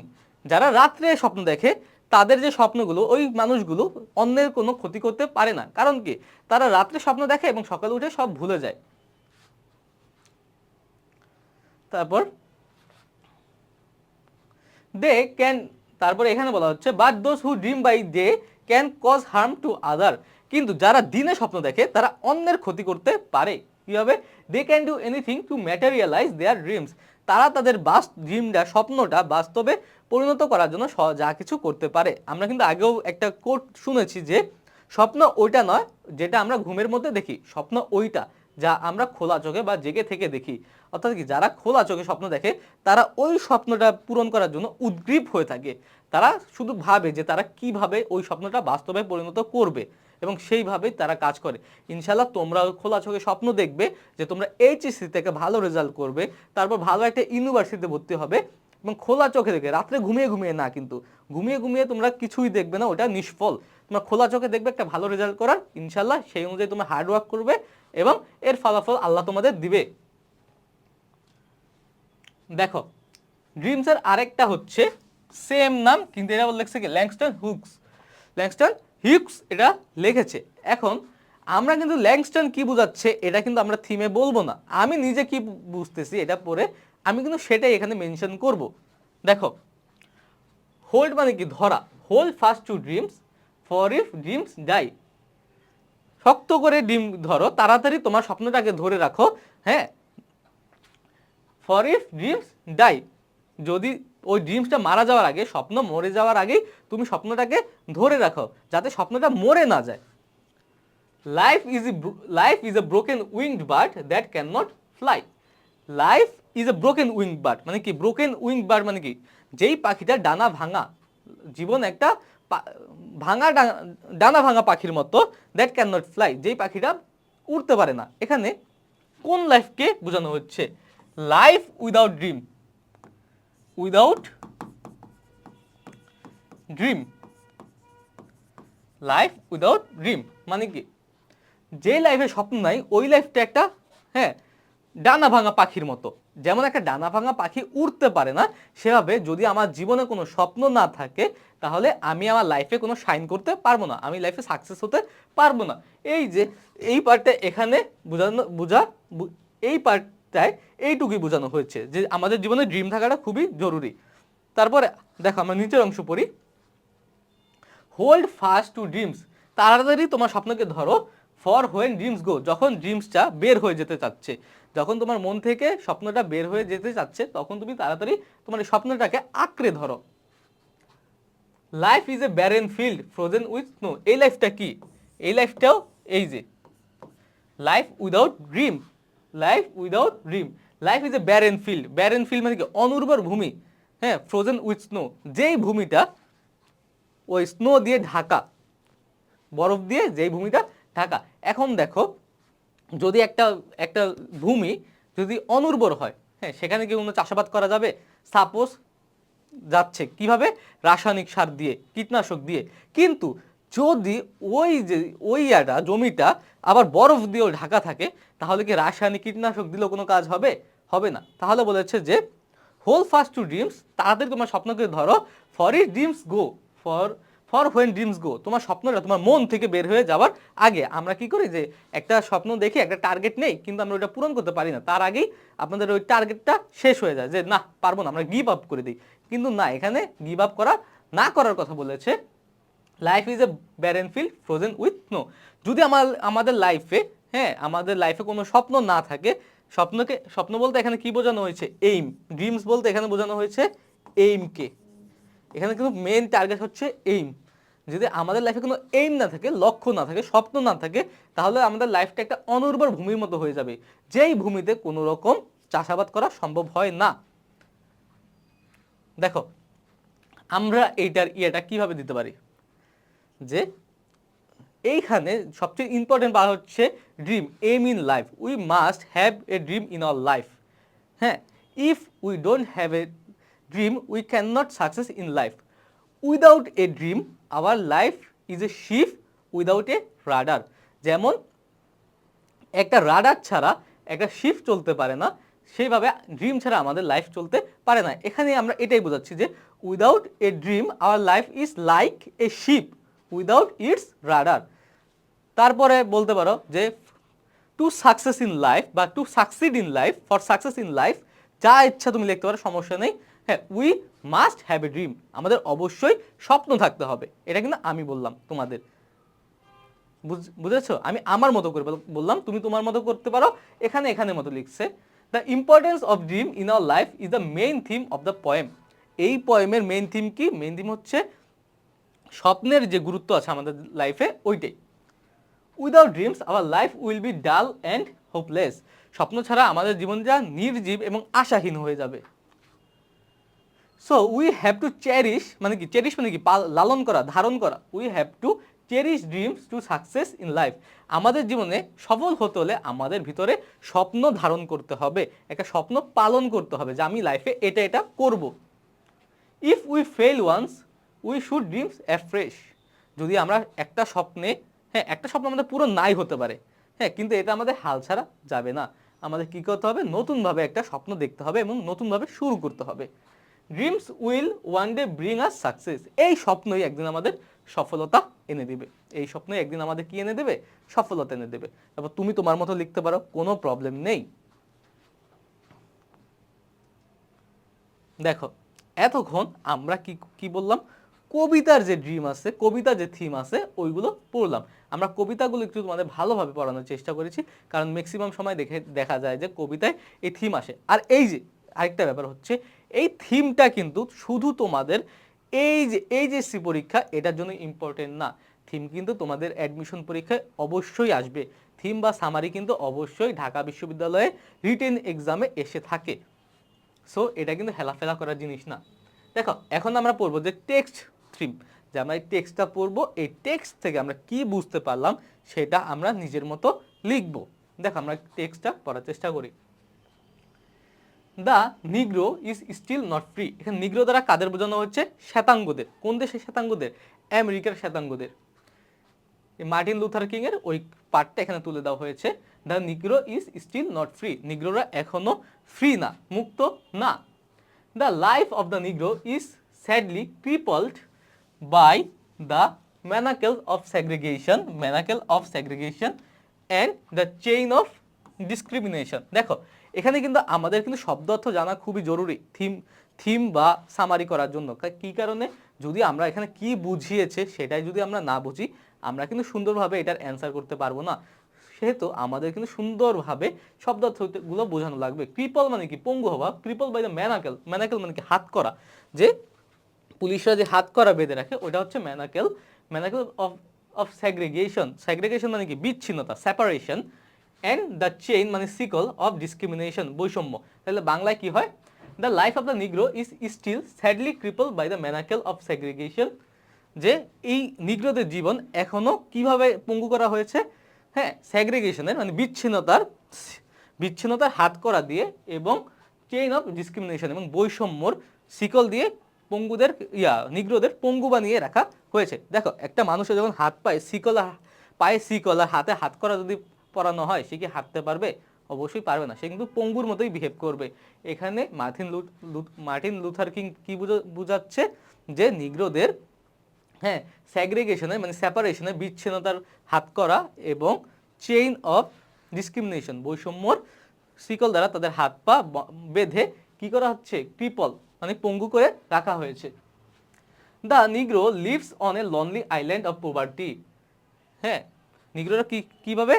যারা রাত্রে স্বপ্ন দেখে তাদের যে স্বপ্নগুলো, ওই মানুষগুলো অন্যের কোনো ক্ষতি করতে পারে না। কারণ কি, তারা রাত্রে স্বপ্ন দেখে এবং সকালে উঠে সব ভুলে যায়। তারপর দে ক্যান, তারপর এখানে বলা হচ্ছে but those who dream by day can cause harm to other, কিন্তু যারা দিনে স্বপ্ন দেখে তারা অন্যের ক্ষতি করতে পারে। কিভাবে? They can do anything to materialise their dreams, তারা তাদের ড্রিমটা, স্বপ্নটা বাস্তবে পরিণত করার জন্য যা কিছু করতে পারে। আমরা কিন্তু আগেও একটা কোট শুনেছি যে স্বপ্ন ওইটা নয় যেটা আমরা ঘুমের মধ্যে দেখি, স্বপ্ন ওইটা যা আমরা খোলা চোখে বা জেগে থেকে দেখি। অর্থাৎ কি, যারা খোলা চোখে স্বপ্ন দেখে তারা ওই স্বপ্নটা পূরণ করার জন্য উদ্গ্রীব হয়ে থাকে। তারা শুধু ভাবে যে তারা কিভাবে ওই স্বপ্নটা বাস্তবে পরিণত করবে এবং সেইভাবেই তারা কাজ করে। ইনশাল্লাহ তোমরা খোলা চোখে স্বপ্ন দেখবে যে তোমরা এইচএসসি থেকে ভালো রেজাল্ট করবে, তারপর ভালো একটা ইউনিভার্সিটিতে ভর্তি হবে, এবং খোলা চোখে দেখে, রাত্রে ঘুমিয়ে ঘুমিয়ে না, কিন্তু ঘুমিয়ে ঘুমিয়ে তোমরা কিছুই দেখবে না, ওটা নিষ্ফল। তোমরা খোলা চোখে দেখবে একটা ভালো রেজাল্ট করার, ইনশাল্লাহ সেই অনুযায়ী তোমরা হার্ড ওয়ার্ক করবে এবং এর ফলাফল আল্লাহ তোমাদের দিবে। দেখো ড্রিমসের আরেকটা হচ্ছে সেম নাম, কিন্তু এটা লিখছে কি ল্যাংস্টন হুকস। ল্যাংস্টন হিউক্স এটা লিখেছে। এখন আমরা কিন্তু ল্যাংস্টন কি বোঝাচ্ছে এটা কিন্তু আমরা থিমে বলবো না, আমি নিজে কি বুঝতেছি এটা পড়ে আমি কিন্তু সেটাই এখানে মেনশন করব। দেখো হোল্ড মানে কি ধরা, hold fast to dreams for if dreams die, শক্ত করে ড্রিম ধরো, তাড়াতাড়ি তোমার স্বপ্নটাকে ধরে রাখো। হ্যাঁ, ফর ইফ ড্রিমস ডাই, যদি ওই ড্রিমসটা মারা যাওয়ার আগে, স্বপ্ন মরে যাওয়ার আগেই তুমি স্বপ্নটাকে ধরে রাখো যাতে স্বপ্নটা মরে না যায়। Life is A broken winked bird that can not fly. Life is A broken winked bird মানে কি, ব্রোকেন উইংড বার্ড মানে কি, যেই পাখিটা ডানা ভাঙা। জীবন একটা ভাঙা ডানা ভাঙা পাখির মতো, দ্যাট ক্যান নট ফ্লাই, যেই পাখিটা উড়তে পারে না। এখানে কোন লাইফকে বোঝানো হচ্ছে? Life without dream, without dream, life without dream মানে কি? যে লাইফে স্বপ্ন নাই ওই লাইফটা একটা ডানা ভাঙা পাখির মতো। যেমন একটা ডানা ভাঙা পাখি উড়তে পারে না, সেভাবে যদি আমার জীবনে কোনো স্বপ্ন না থাকে তাহলে আমি আমার লাইফে কোনো শাইন করতে পারবো না, আমি লাইফে সাকসেস হতে পারবো না। এই যে এই পার্টটা এখানে এই পার্টটায় এইটুকুই বোঝানো হয়েছে যে আমাদের জীবনে ড্রিম থাকাটা খুবই জরুরি। তারপরে দেখো আমরা নিচের অংশ পড়ি। হোল্ড ফাস্ট টু ড্রিমস, তাড়াতাড়ি তোমার স্বপ্নকে ধরো। ফর হোয়েন ড্রিমস গো, যখন ড্রিমসটা বের হয়ে যেতে চাচ্ছে, যখন তোমার মন থেকে স্বপ্নটা বের হয়ে যেতে চাচ্ছে তখন তুমি তাড়াতাড়ি তোমার এই স্বপ্নটাকে আঁকড়ে ধরো। Life is A barren field frozen with snow, এই লাইফটা কি? এই লাইফটাও এই যে life without dream, life without dream, life is A barren field. Barren field মানে কি? অনুর্বর ভূমি। ফ্রোজেন উইথ স্নো, যেই ভূমিটা ওই স্নো দিয়ে ঢাকা, বরফ দিয়ে যেই ভূমিটা ঢাকা। এখন দেখো যদি একটা ভূমি যদি অনুর্বর হয়, সেখানে কি কোনো চাষাবাদ করা যাবে? সাপোজ যাচ্ছে কিভাবে? রাসায়নিক সার দিয়ে, কীটনাশক দিয়ে। কিন্তু যদি ওই জমিটা আবার বরফ দিয়েও ঢাকা থাকে তাহলে কি রাসায়নিক কীটনাশক দিলেও কোনো কাজ হবে? হবে না। তাহলে বলেছে যে হোল ফাস্ট টু ড্রিমস, তাড়াতাড়ি তোমার স্বপ্নকে ধরো। For it dreams go, for when dreams go, তোমার স্বপ্নটা তোমার মন থেকে বের হয়ে যাওয়ার আগে। আমরা কি করি যে একটা স্বপ্ন দেখি, একটা টার্গেট নেই, কিন্তু আমরা ওইটা পূরণ করতে পারি না, তার আগেই আপনাদের ওই টার্গেটটা শেষ হয়ে যায়, যে না পারবো না, আমরা গিভ আপ করে দিই। কিন্তু না, এখানে গিভ আপ না করার কথা বলেছে। Life is A barren field frozen with snow. যদি আমাদের লাইফে কোনো স্বপ্ন না থাকে, স্বপ্ন বলতে এখানে কি বোঝানো হয়েছে? এইম। ড্রিমস বলতে এখানে বোঝানো হয়েছে এইমকে। এখানে কিন্তু মেইন টার্গেট হচ্ছে এইম। যদি আমাদের লাইফে কোনো এইম না থাকে, লক্ষ্য না থাকে, স্বপ্ন না থাকে, তাহলে আমাদের লাইফটা একটা অনুর্বর ভূমির মতো হয়ে যাবে, যেই ভূমিতে কোনো রকম চাষাবাদ করা সম্ভব হয় না। দেখো আমরা এইটার ইয়েটা কিভাবে দিতে পারি, যে এইখানে সবচেয়ে ইম্পর্টেন্ট পার্ট হচ্ছে dream, aim in life. We must have a dream in our life. If we don't have a dream we can not success in life. Without a dream our life is a ship without a rudder. যেমন একটা radar ছাড়া একটা sheep চলতে পারে না, সেইভাবে dream ছাড়া আমাদের লাইফ চলতে পারে না। এখানে আমরা এটাই বোঝাচ্ছি যে without a dream our life is like a ship without it's radar. তারপরে বলতে পারো যে টু সাকসেস ইন লাইফ বা to succeed in life, for success in life, যা ইচ্ছা তুমি লিখতে পারো, সমস্যা নেই। We must have a dream, আমাদের অবশ্যই স্বপ্ন থাকতে হবে। এটা কিন্তু আমি বললাম তোমাদের, বুঝেছো? আমি আমার মতো করে বললাম, তুমি তোমার মতো করতে পারো। এখানে মতো লিখছে, the importance of dream in our life is the main theme of the poem. এই পোয়েমের মেইন থিম কি? মেইন থিম হচ্ছে স্বপ্নের যে গুরুত্ব আছে আমাদের লাইফে, ওইটাই। Without dreams our life will be ডাল অ্যান্ড হোপলেস। স্বপ্ন ছাড়া আমাদের জীবনটা নির্জীব এবং আশাহীন হয়ে যাবে। So we have to cherish, মানে কি চেরিশ মানে কি? লালন করা, ধারণ করা। We have to cherish dreams to success in life. আমাদের জীবনে সফল হতে হলে আমাদের ভিতরে স্বপ্ন ধারণ করতে হবে, একটা স্বপ্ন পালন করতে হবে যে আমি লাইফে এটা করব। If we fail once we should dreams afresh. যদি আমরা একটা স্বপ্ন আমাদের পুরো নাই হতে পারে, কিন্তু এটা আমাদের হাল ছাড়া যাবে না। আমাদের কি করতে হবে? নতুনভাবে একটা স্বপ্ন দেখতে হবে এবং নতুনভাবে শুরু করতে হবে। Dreams will one day bring us success. এই স্বপ্নই একদিন আমাদের সফলতা এনে দেবে। এই স্বপ্নই একদিন আমাদের কি এনে দেবে? সফলতা এনে দেবে। তারপর তুমি তোমার মতো লিখতে পারো, কোনো প্রবলেম নেই। দেখো এতক্ষণ আমরা কি বললাম? কবিতার যে ড্রিম আছে, কবিতার যে থিম আছে, ওইগুলো পড়লাম। আমরা কবিতাগুলো একটু তোমাদের ভালোভাবে পড়ানোর চেষ্টা করেছি, কারণ ম্যাক্সিমাম সময় দেখা যায় যে কবিতায় এই থিম আসে। আর এই যে আরেকটা ব্যাপার হচ্ছে, এই থিমটা কিন্তু শুধু তোমাদের এইচএসসি পরীক্ষা এটার জন্য ইম্পর্টেন্ট না। থিম কিন্তু তোমাদের অ্যাডমিশন পরীক্ষায় অবশ্যই আসবে। থিম বা সামারি কিন্তু অবশ্যই ঢাকা বিশ্ববিদ্যালয়ে রিটেন এক্সামে এসে থাকে। সো এটা কিন্তু হেলাফেলা করার জিনিস না। দেখো এখন আমরা পড়বো যে টেক্সট থিম, যে আমরা এই টেক্সটটা পড়বো, এই টেক্সট থেকে আমরা কি বুঝতে পারলাম সেটা আমরা নিজের মতো লিখবো। দেখো আমরা টেক্সটটা পড়ার চেষ্টা করি। The নিগ্রো is still not free. এখানে নিগ্রো দ্বারা কাদের বোঝানো হচ্ছে? শ্বেতাঙ্গদের। কোন দেশের শ্বেতাঙ্গদের? আমেরিকার শ্বেতাঙ্গদের। মার্টিন লুথার কিং এর ওই পার্টটা এখানে তুলে দেওয়া হয়েছে। The নিগ্রো is still not free. নিগ্রোরা এখনো ফ্রি না, মুক্ত না। The life of the নিগ্রো is sadly crippled by the manacle of segregation, and the chain of discrimination. দেখো এখানে কিন্তু আমাদের কিন্তু শব্দ অর্থ জানা খুবই জরুরি থিম বা সামারি করার জন্য। কি কারণে? যদি আমরা এখানে কি বুঝিয়েছে সেটাই যদি আমরা না বুঝি, আমরা কিন্তু সুন্দরভাবে এটার অ্যান্সার করতে পারবো না। সেহেতু আমাদের কিন্তু সুন্দরভাবে শব্দ অর্থগুলো বোঝানো লাগবে। ক্রিপল মানে কি? পঙ্গু হওয়া। ক্রিপল বাই দ্য ম্যানাকেল মানে কি? হাত করা। যে পুলিশরা যে হাত করা বেঁধে রাখে ওটা হচ্ছে ম্যানাকেল অফ সেগ্রিগেশন মানে কি? বিচ্ছিন্নতা, সেপারেশন। অ্যান্ড দ্য চেইন মানে সিকল অফ ডিসক্রিমিনেশন, বৈষম্য। তাহলে বাংলায় কি হয়? The life of the নিগ্রো is still sadly cripple by the manacle of segregation. যে এই নিগ্রোদের জীবন এখনো কিভাবে পঙ্গু করা হয়েছে? হ্যাঁ, সেগ্রিগেশনের মানে বিচ্ছিন্নতার হাত করা দিয়ে এবং চেইন অফ ডিসক্রিমিনেশন এবং বৈষম্যর শিকল দিয়ে পঙ্গুদের নিগ্রোদের পঙ্গু বানিয়ে রাখা হয়েছে। দেখো একটা মানুষের যখন হাত পায়ে শিকল আর হাতে হাত করা যদি পরানো হয়, সে কি হাঁটতে পারবে? অবশ্যই পারবে না, সে কিন্তু পঙ্গুর মতোই বিহেভ করবে। এখানে মার্টিন লুথার কিং কি বুঝাচ্ছে? যে নিগ্রোদের সেগ্রিগেশনের মানে সেপারেশনের, বিচ্ছিন্নতার হাত করা এবং চেইন অফ ডিসক্রিমিনেশন, বৈষম্যর শিকল দ্বারা তাদের হাত পা বেঁধে কি করা হচ্ছে? ক্রিপল মানে পঙ্গু করে রাখা হয়েছে। The Negro lives on a lonely island of poverty. হ্যাঁ, নিগ্রোরা কিভাবে?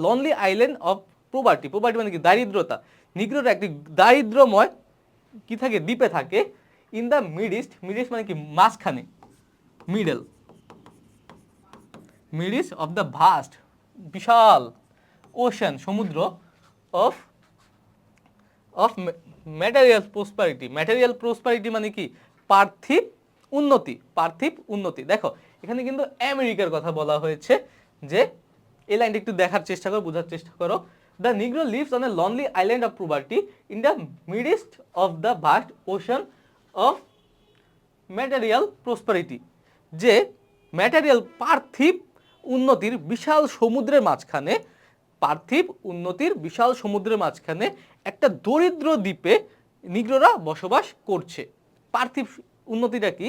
লনলি আইল্যান্ড অফ পভার্টি মানে কি? দারিদ্রতা। নিগ্রোরা একটি দারিদ্রময় কি থাকে? দ্বীপে থাকে। ইন দ্য মিডিস্ট মানে কি? মাঝখানে, মিডিস্ট অফ দ্য ভাস্ট, বিশাল ওশান, সমুদ্র অফ ম্যাটেরিয়াল প্রসপারিটি মানে কি? পার্থিব উন্নতি। দেখো এখানে কিন্তু আমেরিকার কথা বলা হয়েছে। যে এই লাইনটা একটু দেখার চেষ্টা করো, বোঝার চেষ্টা করো। The Negro lives on a lonely island of poverty in the midst of the vast ocean of material prosperity. যে পার্থিব উন্নতির বিশাল সমুদ্রের মাঝখানে একটা দরিদ্র দ্বীপে নিগ্রোরা বসবাস করছে। পার্থিব উন্নতিটা কি?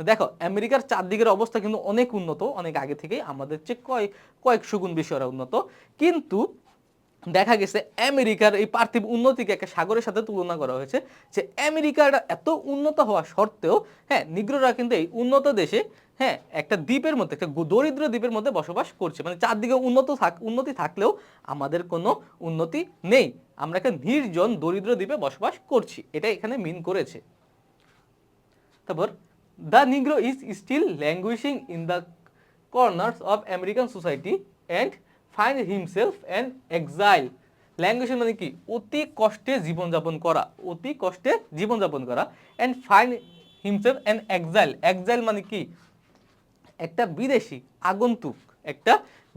দেখো আমেরিকার চারদিকের অবস্থা কিন্তু অনেক উন্নত, অনেক আগে থেকেই আমাদের চেয়ে কয়েকশো গুণ বেশি ওরা উন্নত। কিন্তু দেখা গেছে আমেরিকার এই পার্থিব উন্নতিকে একটা সাগরের সাথে তুলনা করা হয়েছে। যে আমেরিকার এত উন্নত হওয়া সত্ত্বেও নিগ্রোরা কিন্তু এই উন্নত দেশে একটা দ্বীপের মধ্যে, একটা দরিদ্র দ্বীপের মধ্যে বসবাস করছে। মানে চারদিকে উন্নতি থাকলেও আমাদের কোনো উন্নতি নেই, আমরা একটা নির্জন দরিদ্র দ্বীপে বসবাস করছি, এটা এখানে মিন করেছে। তারপর the নিগ্রো is still languishing in the corners of American society and find himself and exile. Language মানে কি? অতি কষ্টে জীবনযাপন করা and find himself and exile মানে কি? একটা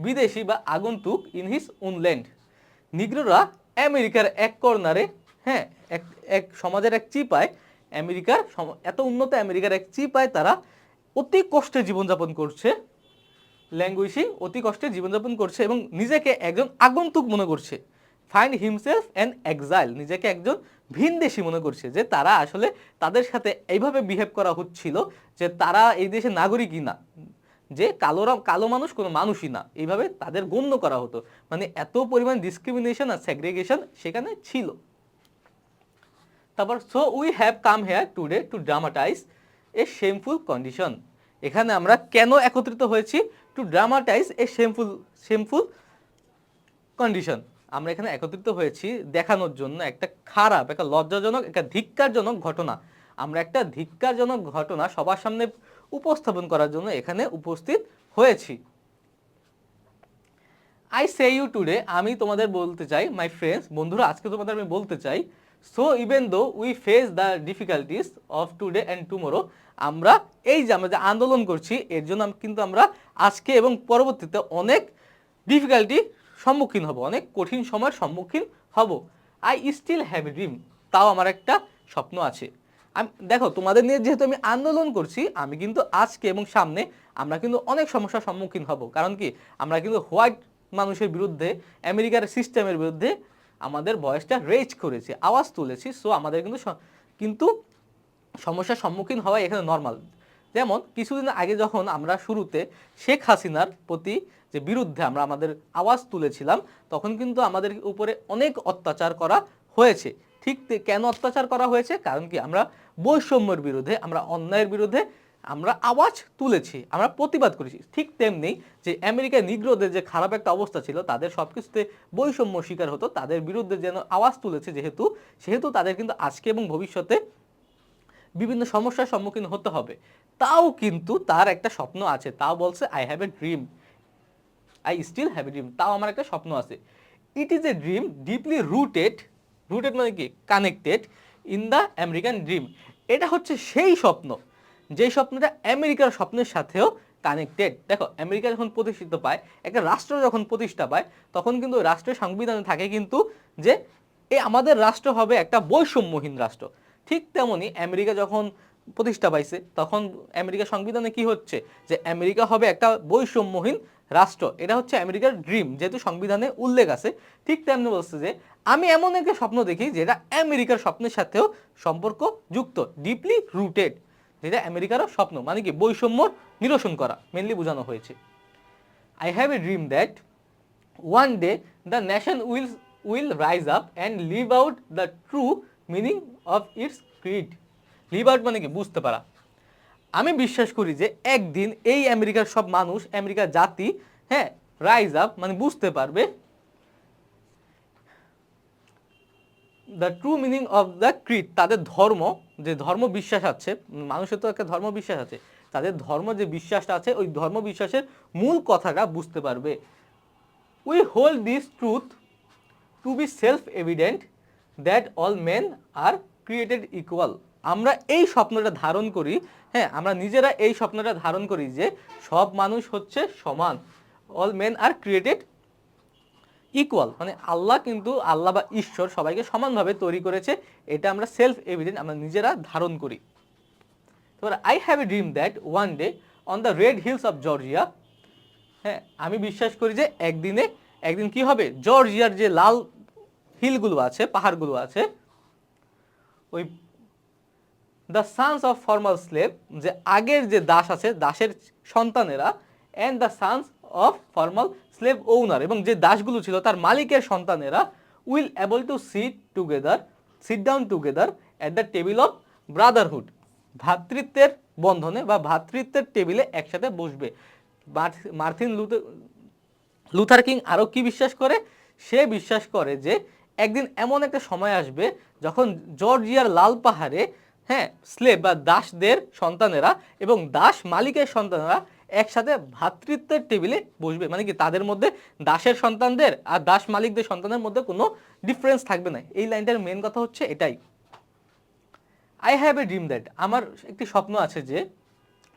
বিদেশি বা আগন্তুক ইন হিজ ওন ল্যান্ড। নিগ্রোরা আমেরিকার এক কর্নারে, এক সমাজের এক চিপায়, এত উন্নত আমেরিকার এক চিপায় তারা অতি কষ্টে জীবনযাপন করছে, অতি কষ্টে জীবনযাপন করছে এবং নিজেকে একজন আগন্তুক মনে করছে। ফাইন্ড হিমসেলফ অ্যান্ড এক্সাইল, নিজেকে একজন ভিনদেশী মনে করছে। যে তারা আসলে তাদের সাথে এইভাবে বিহেভ করা হচ্ছিল যে তারা এই দেশের নাগরিকই না, যে কালো মানুষ কোনো মানুষই না, এইভাবে তাদের গণ্য করা হতো। মানে এত পরিমাণ ডিসক্রিমিনেশন আর সেগ্রিগেশন সেখানে ছিল। তারপর so we have come here today to dramatise a shameful condition. এখানে আমরা কেন একত্রিত হয়েছি? To dramatise a shameful condition. আমরা এখানে একত্রিত হয়েছি দেখানোর জন্য একটা খারাপ, একটা লজ্জাজনক, একটা ধিক্কারজনক ঘটনা। আমরা একটা ধিক্কারজনক ঘটনা সবার সামনে উপস্থাপন করার জন্য এখানে উপস্থিত হয়েছি। আই সে ইউ টুডে, আমি তোমাদের বলতে চাই, মাই ফ্রেন্ডস, বন্ধুরা, আজকে তোমাদের আমি বলতে চাই, so even though we face the difficulties of today and tomorrow, আমরা এই যে আমরা যে আন্দোলন করছি এর জন্য কিন্তু আমরা আজকে এবং পরবর্তীতে অনেক ডিফিকাল্টি সম্মুখীন হব, অনেক কঠিন সময়ের সম্মুখীন হব। I still have a dream, তাও আমার একটা স্বপ্ন আছে। আমি দেখো তোমাদের নিয়ে যেহেতু আমি আন্দোলন করছি, আমি কিন্তু আজকে এবং সামনে আমরা কিন্তু অনেক সমস্যার সম্মুখীন হব। কারণ কি, আমরা কিন্তু হোয়াইট মানুষের বিরুদ্ধে, আমেরিকার সিস্টেমের বিরুদ্ধে আমাদের ভয়েসটা রেজ করেছি, আওয়াজ তুলেছি। সো আমাদের কিন্তু সমস্যার সম্মুখীন হওয়া এখানে নর্মাল। যেমন কিছুদিন আগে যখন আমরা শুরুতে শেখ হাসিনার প্রতি যে বিরুদ্ধে আমরা আমাদের আওয়াজ তুলেছিলাম, তখন কিন্তু আমাদের উপরে অনেক অত্যাচার করা হয়েছে। ঠিক কেন অত্যাচার করা হয়েছে? কারণ কি, আমরা বৈষম্যের বিরুদ্ধে, আমরা অন্যায়ের বিরুদ্ধে আমরা আওয়াজ তুলেছি, আমরা প্রতিবাদ করেছি। ঠিক তেমনি যে আমেরিকার নিগ্রোদের যে খারাপ একটা অবস্থা ছিল, তাদের সব কিছুতে বৈষম্য শিকার হতো, তাদের বিরুদ্ধে যেন আওয়াজ তুলেছে সেহেতু তাদের কিন্তু আজকে এবং ভবিষ্যতে বিভিন্ন সমস্যার সম্মুখীন হতে হবে। তাও কিন্তু তার একটা স্বপ্ন আছে, তাও বলছে I have a dream, I still have a dream, তাও আমার একটা স্বপ্ন আছে। It is a dream deeply rooted, rooted মানে কি, connected in the American dream. এটা হচ্ছে সেই স্বপ্ন, যেই স্বপ্নটা আমেরিকার স্বপ্নের সাথেও কানেক্টেড। দেখো, আমেরিকা যখন প্রতিষ্ঠিত পায়, একটা রাষ্ট্র যখন প্রতিষ্ঠা পায়, তখন কিন্তু ওই রাষ্ট্রের সংবিধানে থাকে কিন্তু যে আমাদের রাষ্ট্র হবে একটা বৈষম্যহীন রাষ্ট্র। ঠিক তেমনি আমেরিকা যখন প্রতিষ্ঠা পাইছে, তখন আমেরিকার সংবিধানে কি হচ্ছে, যে আমেরিকা হবে একটা বৈষম্যহীন রাষ্ট্র। এটা হচ্ছে আমেরিকার ড্রিম, যেহেতু সংবিধানে উল্লেখ আছে। ঠিক তেমনি বলছে যে আমি এমন একটা স্বপ্ন দেখি যেটা আমেরিকার স্বপ্নের সাথেও সম্পর্ক যুক্ত, ডিপলি রুটেড, যেটা আমেরিকারও স্বপ্ন, মানে কি বৈষম্য নিরসন করা মেনলি বোঝানো হয়েছে। I have a dream that one day the nation will rise up and live out the true meaning of its creed. Live out মানে কি, বুঝতে পারা। আমি বিশ্বাস করি যে একদিন এই আমেরিকার সব মানুষ, আমেরিকার জাতি, হ্যাঁ, রাইজ আপ মানে বুঝতে পারবে the true meaning of the Creed, তাদের ধর্ম, যে ধর্ম বিশ্বাস আছে, মানুষের তো একটা ধর্ম বিশ্বাস আছে, তাদের ধর্ম যে বিশ্বাসটা আছে, ওই ধর্ম বিশ্বাসের মূল কথাটা বুঝতে পারবে। We hold this truth two B self evident that all men R created equal. আমরা এই স্বপ্নটা ধারণ করি, হ্যাঁ, আমরা নিজেরা এই স্বপ্নটা ধারণ করি যে সব মানুষ হচ্ছে সমান, অল মেন আর ক্রিয়েটেড ইকুয়াল, মানে আল্লাহ বা ঈশ্বর সবাইকে সমানভাবে তৈরি করেছে। এটা আমরা সেলফ এভিডেন্ট, আমরা নিজেরা ধারণ করি। তারপর I have a dream that one day on the red hills of Georgia, হ্যাঁ, আমি বিশ্বাস করি যে একদিন কি হবে, জর্জিয়ার যে লাল হিলগুলো আছে, পাহাড়গুলো আছে, ওই the sons of formal slave, যে আগের যে দাস আছে, দাসের সন্তানেরা, and the sons of formal slave owner, এবং যে দাসগুলো ছিল তার মালিকের সন্তানেরা, will able to sit down together at the table of brotherhood, ভ্রাতৃত্বের বন্ধনে বা ভ্রাতৃত্বের টেবিলে একসাথে বসবে। মার্টিন লুথার কিং আরও কি বিশ্বাস করে? সে বিশ্বাস করে যে একদিন এমন একটা সময় আসবে যখন জর্জিয়ার লাল পাহাড়ে, হ্যাঁ, স্লেভ বা দাসদের সন্তানেরা এবং দাস মালিকের সন্তানেরা একসাথে ভ্রাতৃত্বের টেবিলে বসবে, মানে কি তাদের মধ্যে, দাসের সন্তানদের আর দাস মালিকদের সন্তানের মধ্যে কোনো ডিফারেন্স থাকবে না। এই লাইনটার মেন কথা হচ্ছে এটাই। I have a dream that, আমার একটি স্বপ্ন আছে যে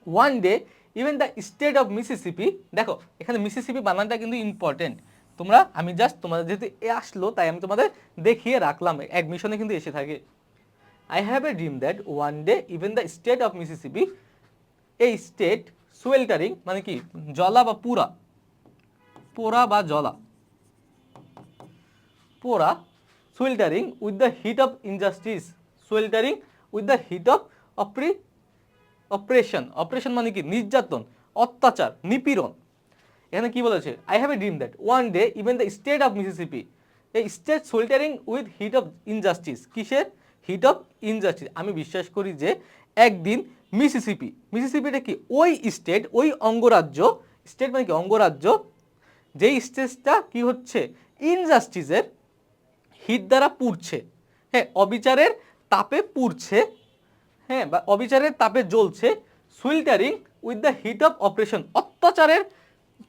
one day even the state of Mississippi, দেখো এখানে মিসিসিপি বানানটা কিন্তু ইম্পর্টেন্ট, আমি জাস্ট তোমাদের যেহেতু আসলো তাই আমি তোমাদের দেখিয়ে রাখলাম, অ্যাডমিশনে কিন্তু এসে থাকে। I have a dream that one day even the state of Mississippi, এই স্টেট সোয়েল্টারিং মানে কি, জলা বা পোড়া বা জলা, পোড়া, sweltering with the heat of injustice, sweltering with the heat of operation মানে কি, নির্যাতন, অত্যাচার, নিপীড়ন। এখানে কি বলেছে, I have a dream that one day even the state of Mississippi, এই state sweltering with heat of injustice, কিসের হিট অফ ইনজাস্টিস, আমি বিশ্বাস করি যে একদিন মিসিসিপিটা কি, ওই স্টেট, ওই অঙ্গরাজ্য, স্টেট মানে কি অঙ্গরাজ্য, যেই স্টেটটা কি হচ্ছে, ইনজাস্টিসের হিট দ্বারা পুড়ছে, হ্যাঁ, অবিচারের তাপে পুড়ছে, হ্যাঁ, বা অবিচারের তাপে জ্বলছে, sweltering with the heat of operation, অত্যাচারের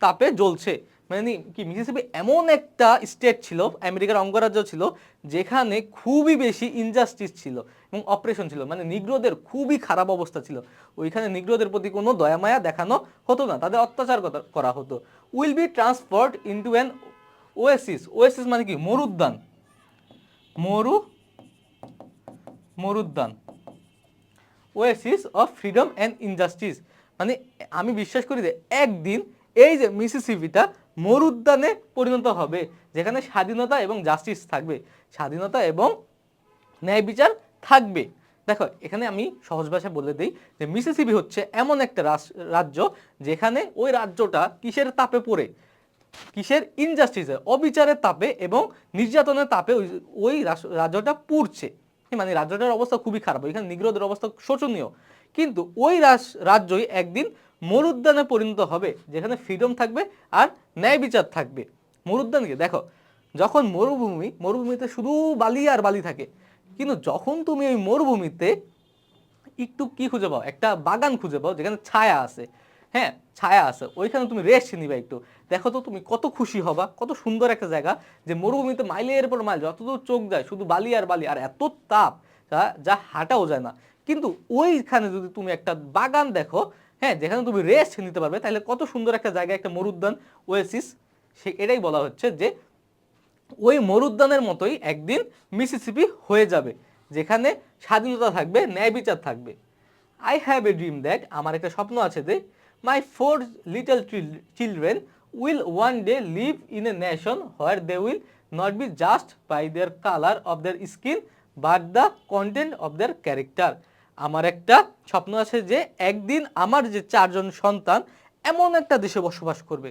তাপে জ্বলছে, মানে কি মিসিসিপি এমন একটা স্টেট ছিল, আমেরিকার অঙ্গরাজ্য ছিল, যেখানে খুবই বেশি ইনজাস্টিস ছিল এবং অপারেশন ছিল, মানে নিগ্রোদের খুবই খারাপ অবস্থা ছিল। ওইখানে নিগ্রোদের প্রতি কোনো দয়া মায়া দেখানো হতো না, তাদের অত্যাচার করা হতো। Will be transferred into an oasis. Oasis মানে কি? মরুদ্যান। মরুদ্যান, oasis of freedom and injustice. মানে আমি বিশ্বাস করি যে একদিন এই যে মিসিসিপিটা মরুদ্যানে পরিণত হবে, যেখানে স্বাধীনতা এবং জাস্টিস থাকবে, স্বাধীনতা এবং ন্যায় বিচার থাকবে। দেখো এখানে আমি সহজ ভাষায় বলে দিই যে মিসিসিপি হচ্ছে এমন একটা রাজ্য যেখানে ওই রাজ্যটা কিসের তাপে পড়ে? কিসের? ইনজাস্টিসের, অবিচারের তাপে এবং নির্যাতনের তাপে ওই রাজ্যটা পুড়ছে। মানে রাজ্যটার অবস্থা খুবই খারাপ, এখানে নিগ্রোদের অবস্থা শোচনীয়। কিন্তু ওই রাজ্যই একদিন মরুদ্যানে পরিণত হবে, যেখানে ফ্রিডম থাকবে আর ন্যায় বিচার থাকবে। মরুদ্যানকে দেখো, যখন মরুভূমিতে শুধু বালি আর বালি থাকে, কিন্তু যখন তুমি ওই মরুভূমিতে একটু কি খুঁজে পাও? একটা বাগান খুঁজে পাও যেখানে ছায়া আছে। হ্যাঁ, ছায়া আছে, ওইখানে তুমি রেস্ট নিবা একটু, দেখো তো তুমি কত খুশি হবা। কত সুন্দর একটা জায়গা, যে মরুভূমিতে মাইলের পর মাইল যতদূর চোখ যায় শুধু বালি আর বালি, আর এত তাপ যা হাঁটাও যায় না। কিন্তু ওইখানে যদি তুমি একটা বাগান দেখো, হ্যাঁ, যেখানে তুমি রেস্ট নিতে পারবে, তাহলে কত সুন্দর একটা জায়গা, একটা মরুদ্যান, ওয়েসিস। এটাই বলা হচ্ছে যে ওই মরুদ্যানের মতোই একদিন মিসিসিপি হয়ে যাবে, যেখানে স্বাধীনতা থাকবে, ন্যায় বিচার থাকবে। I have a dream that, আমার একটা স্বপ্ন আছে যে my 4 little children will one day live in a nation where they will not be just by their colour of their skin but the content of their character. আমার একটা স্বপ্ন আছে যে একদিন আমার যে 4জন সন্তান এমন একটা দেশে বসবাস করবে,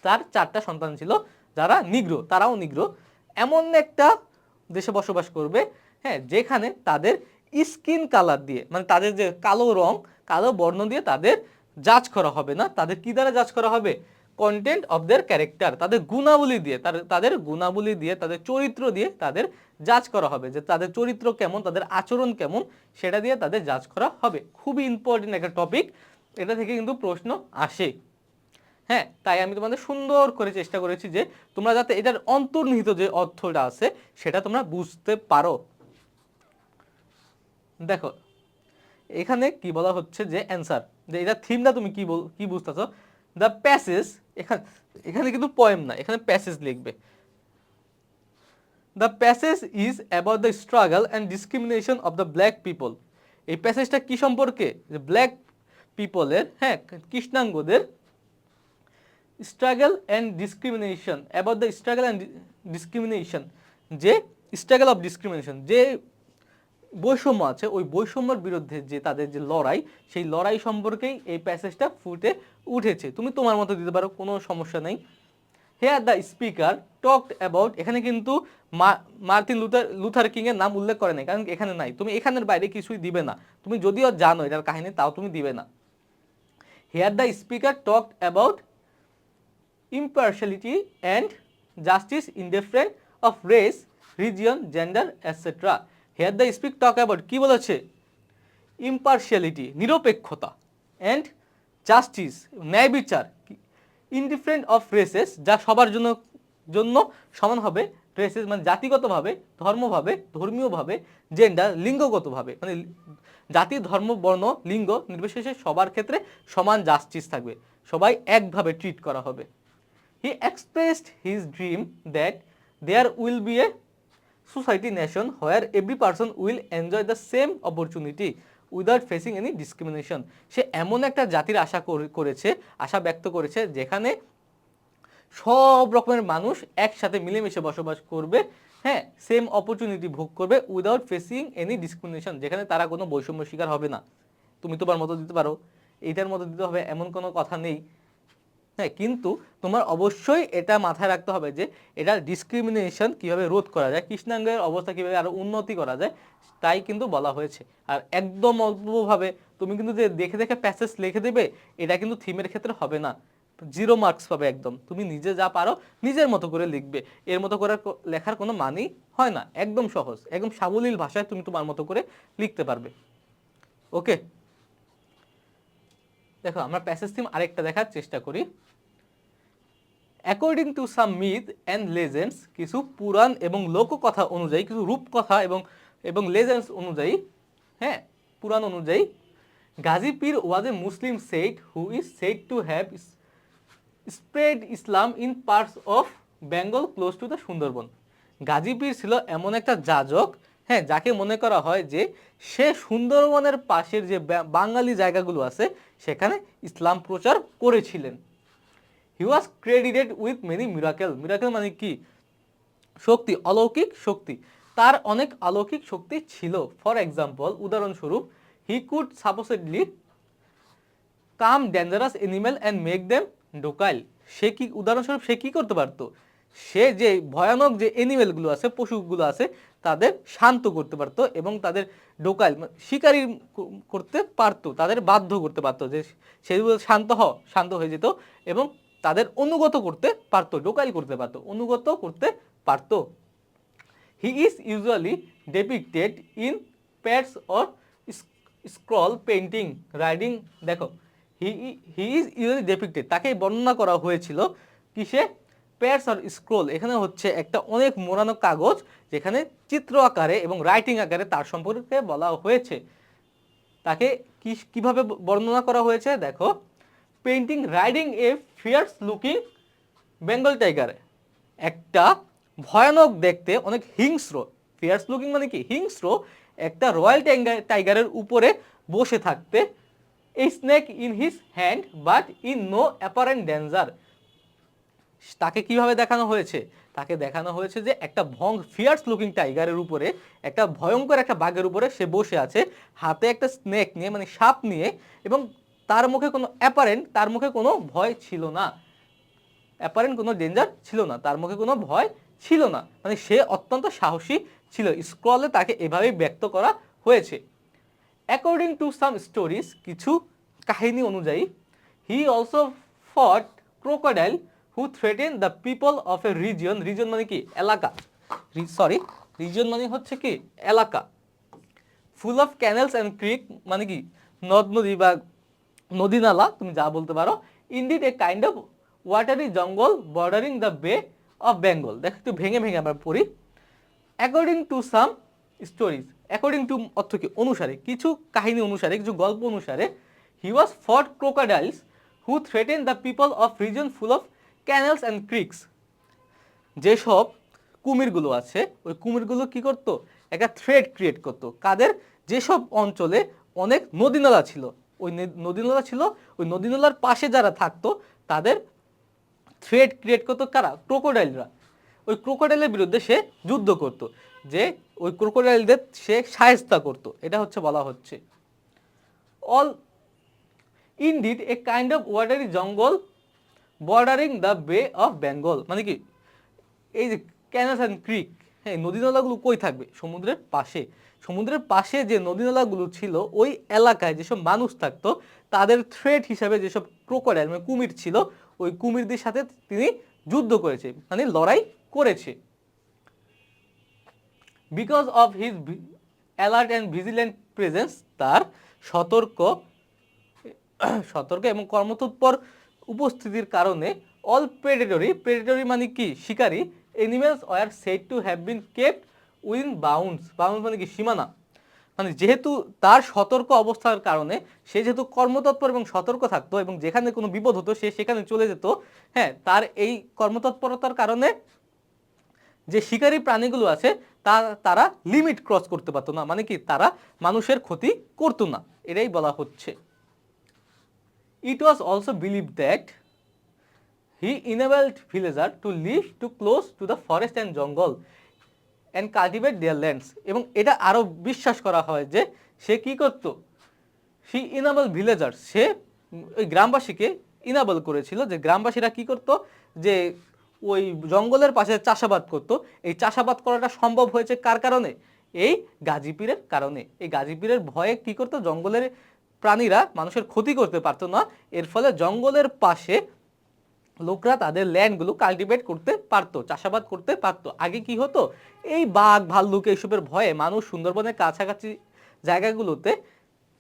তার 4টা সন্তান ছিল যারা নিগ্রো, তারাও নিগ্রো, এমন একটা দেশে বসবাস করবে, হ্যাঁ, যেখানে তাদের স্কিন কালার দিয়ে, মানে তাদের যে কালো রং, কালো বর্ণ দিয়ে তাদের জাজ করা হবে না। তাদের কি দ্বারা জাজ করা হবে? কন্টেন্ট অফ দেয়ার ক্যারেক্টার, তাদের গুণাবলী দিয়ে, তাদের গুণাবলী দিয়ে, তাদের চরিত্র দিয়ে তাদের জাজ করা হবে, যে তাদের চরিত্র কেমন, তাদের আচরণ কেমন, সেটা দিয়ে তাদের জাজ করা হবে। খুবই ইম্পর্টেন্ট একটা টপিক, এটা থেকে কিন্তু প্রশ্ন আসে। হ্যাঁ, তাই আমি তোমাদের সুন্দর করে চেষ্টা করেছি যে তোমরা যাতে এটার অন্তর্নিহিত যে অর্থটা আছে সেটা তোমরা বুঝতে পারো। দেখো এখানে কি বলা হচ্ছে যে অ্যান্সার, যে এটা থিমটা তুমি কি বুঝতেছো? দ্য প্যাসেজ, এখানে কিন্তু পোয়েম না, এখানে প্যাসেজ লিখবে। The passage is about the struggle and discrimination of the black people. এই প্যাসেজটা কি সম্পর্কে? যে ব্ল্যাক পিপলের, হ্যাঁ, কৃষ্ণাঙ্গদের struggle and discrimination, about the struggle and discrimination, যে স্ট্রাগল অফ ডিসক্রিমিনেশন, যে বৈষম্য আছে, ওই বৈষম্যের বিরুদ্ধে যে তাদের যে লড়াই, সেই লড়াই সম্পর্কেই এই প্যাসেজটা ফুটে উঠেছে। তুমি তোমার মতো দিতে পারো, কোনো সমস্যা নেই। Here the speaker talked about, এখানে কিন্তু মার্টিন লুথার কিং এর নাম উল্লেখ করে নাই, কারণ এখানে নাই। তুমি এখানের বাইরে কিছুই দিবে না, তুমি যদিও জানো এটার কাহিনী, তাও তুমি দিবে না। Here the speaker talked about impartiality and justice indifferent of race, region, gender, etc. Here the speak talk about কি বলেছে? impartiality, নিরপেক্ষতা, and justice, ন্যায় বিচার, indifferent of races, যা সবার জন্য সমান হবে, races মানে জাতিগতভাবে, ধর্মভাবে, ধর্মীয়ভাবে, জেন্ডার, লিঙ্গগতভাবে, মানে জাতি, ধর্ম, বর্ণ, লিঙ্গ নির্বিশেষে সবার ক্ষেত্রে সমান জাস্টিস থাকবে, সবাই একভাবে ট্রিট করা হবে। He expressed his dream that there will be a society nation where every person will enjoy the same opportunity without facing any discrimination. সে এমন একটা জাতির আশা ব্যক্ত করেছে যেখানে সব রকমের মানুষ একসাথে মিলেমিশে বসবাস করবে, হ্যাঁ, সেম অপরচুনিটি ভোগ করবে উইদাউট ফেসিং এনি ডিসক্রিমিনেশন, যেখানে তারা কোনো বৈষম্য শিকার হবে না। তুমি তোমার মতো দিতে পারো, এইটার মতো দিতে হবে এমন কোনো কথা নেই। হ্যাঁ, কিন্তু তোমার অবশ্যই এটা মাথায় রাখতে হবে যে এটা ডিসক্রিমিনেশন কিভাবে রোধ করা যায়, কৃষ্ণাঙ্গের অবস্থা কিভাবে আরো উন্নতি করা যায়, তাই কিন্তু বলা হয়েছে। আর একদম অল্পভাবে তুমি কিন্তু যে দেখে দেখে প্যাসেজ লিখে দেবে, এটা কিন্তু থিমের ক্ষেত্রে হবে না, 0 মার্কস পাবে একদম। তুমি নিজে যা পারো নিজের মতো করে লিখবে, এর মতো করে লেখার কোনো মানেই হয় না। একদম সহজ, একদম সাবলীল ভাষায় তুমি তোমার মতো করে লিখতে পারবে। ওকে, দেখো আমরা প্যাসেজ থিম আরেকটা দেখার চেষ্টা করি। According to some myth and legends, কিছু পুরাণ এবং লোককথা অনুযায়ী, কিছু রূপকথা এবং লেজেন্ডস অনুযায়ী, হ্যাঁ পুরাণ অনুযায়ী, গাজী পীর ওয়াজ a Muslim saint who is said to have spread Islam in parts of Bengal close to the Sundarban. Gazi Pir ছিল এমন একটা যাজক, হ্যাঁ যাকে মনে করা হয় যে সে সুন্দরবনের পাশের যে বাঙালি জায়গাগুলো আছে সেখানে ইসলাম প্রচার করেছিলেন। He was credited with many miracle. Miracle মানে কি? শক্তি, অলৌকিক শক্তি। তার অনেক অলৌকিক শক্তি ছিল। ফর এক্সাম্পল, উদাহরণস্বরূপ, he could supposedly come dangerous animal and make them docile. সে কি, উদাহরণস্বরূপ সে কি করতে পারতো? সে যে ভয়ানক যে এনিমেলগুলো আছে, পশুগুলো আছে, তাদের শান্ত করতে পারতো এবং তাদের ডোকাইল শিকারি করতে পারতো, তাদের বাধ্য করতে পারতো যে সেগুলো শান্ত হয়ে যেত এবং তাদের অনুগত করতে পারতো, ডোকাইল করতে পারতো, অনুগত করতে পারতো। He is usually depicted in pads or scroll painting riding. দেখো, হি ইজ ইউজুয়ালি ডেপিক্টেড, তাকে বর্ণনা করা হয়েছিল কিসে? Pads or scroll. এখানে হচ্ছে একটা অনেক মোড়ানো কাগজ যেখানে চিত্র আকারে এবং রাইটিং আকারে তার সম্পর্কে বলা হয়েছে। তাকে কিভাবে বর্ণনা করা হয়েছে? দেখো, পেইন্টিং রাইডিং এ ফিয়ার্স লুকিং বেঙ্গল টাইগার, একটা ভয়ানক দেখতে, অনেক হিংস্র, ফিয়ার্স লুকিং মানে কি? হিংস্র একটা রয়্যাল টাইগারের উপরে বসে থাকতে, a snake in his hand but in no apparent danger. তাকে কিভাবে দেখানো হয়েছে? তাকে দেখানো হয়েছে যে একটা ফিয়ার্স লুকিং টাইগারের উপরে, একটা ভয়ঙ্কর একটা বাঘের উপরে সে বসে আছে, হাতে একটা স্নেক নিয়ে, মানে সাপ নিয়ে, এবং তার মুখে কোনো তার মুখে কোনো ভয় ছিল না, অ্যাপারেন্ট কোনো ডেঞ্জার ছিল না, তার মুখে কোনো ভয় ছিল না, মানে সে অত্যন্ত সাহসী ছিল। স্ক্রলে তাকে এভাবেই ব্যক্ত করা হয়েছে। অ্যাকর্ডিং টু সাম স্টোরিজ, কিছু কাহিনী অনুযায়ী, হি অলসো ফট crocodile who threaten the people of a region. Reason মানে কি? এলাকা। রিজন মানে হচ্ছে কি? এলাকা। ফুল অফ ক্যানেলস অ্যান্ড ক্রিক মানে কি? নদ নদী বা নদী নালা, তুমি যা বলতে পারো। Indeed a kind of watery জঙ্গল বর্ডারিং দ্য বে অফ বেঙ্গল। দেখো একটু ভেঙে ভেঙে আমরা পড়ি। According to some stories, according to অর্থ কি? অনুসারে, কিছু কাহিনী অনুসারে, কিছু গল্প অনুসারে, he was fought crocodiles who threaten the people of region full of canals and creeks. যেসব কুমিরগুলো আছে, ওই কুমিরগুলো কি করতো? একটা থ্রেট ক্রিয়েট করতো। কাদের? যেসব অঞ্চলে অনেক নদীনালা ছিল, ওই নদীনালার পাশে যারা থাকতো তাদের থ্রেট ক্রিয়েট করতো। কারা? ক্রোকোডাইলরা। ওই ক্রোকোডাইলের বিরুদ্ধে সে যুদ্ধ করত, যে ওই ক্রোকোডাইলদের সে শায়েস্তা করত, এটা হচ্ছে বলা হচ্ছে। All indeed a kind of watery জঙ্গল বর্ডারিং দ্য বে অফ বেঙ্গল মানে কি? এই যে ক্যানেলস অ্যান্ড ক্রিক, হ্যাঁ, নদীনালাগুলো কই থাকবে? সমুদ্রের পাশে। সমুদ্রের পাশে যে নদীনালাগুলো ছিল, ওই এলাকায় যেসব মানুষ থাকতো তাদের থ্রেট হিসাবে যেসব ক্রোকোডাইল মানে কুমির ছিল, ওই কুমিরদের সাথে তিনি যুদ্ধ করেছে, মানে লড়াই করেছে। Because of his alert and vigilant presence, তার সতর্ক এবং কর্মতৎপর উপস্থিতির কারণে, অল প্রেডেটরি মানে কি? শিকারী, animals were said to have been kept within bounds মানে কি? সীমানা। মানে যেহেতু তার সতর্ক অবস্থার কারণে, সে যেহেতু কর্মতৎপর এবং সতর্ক থাকতো এবং যেখানে কোনো বিপদ হতো সে সেখানে চলে যেত, হ্যাঁ, তার এই কর্মতৎপরতার কারণে যে শিকারী প্রাণীগুলো আছে তারা লিমিট ক্রস করতে পারতো না, মানে কি? তারা মানুষের ক্ষতি করতো না, এটাই বলা হচ্ছে। It was also believe that he enabled villager to live to close to the forest and jungle and cultivate their lands. এবং এটা আরও বিশ্বাস করা হয় যে সে কি করতো? সি ইনাবল ভিলেজার, সে ওই গ্রামবাসীকে ইনাবল করেছিল, যে গ্রামবাসীরা কি করতো? যে ওই জঙ্গলের পাশে চাষাবাদ করতো। এই চাষাবাদ করাটা সম্ভব হয়েছে কার কারণে? এই গাজী পীরের কারণে। এই গাজী পীরের ভয়ে কি করতো? জঙ্গলের প্রাণীরা মানুষের ক্ষতি করতে পারতো না, এর ফলে জঙ্গলের পাশে লোকরা তাদের ল্যান্ডগুলো কাল্টিভেট করতে পারতো, চাষাবাদ করতে পারতো। আগে কি হতো? এই বাঘ ভাল্লুক এইসবের ভয়ে মানুষ সুন্দরবনের কাছাকাছি জায়গাগুলোতে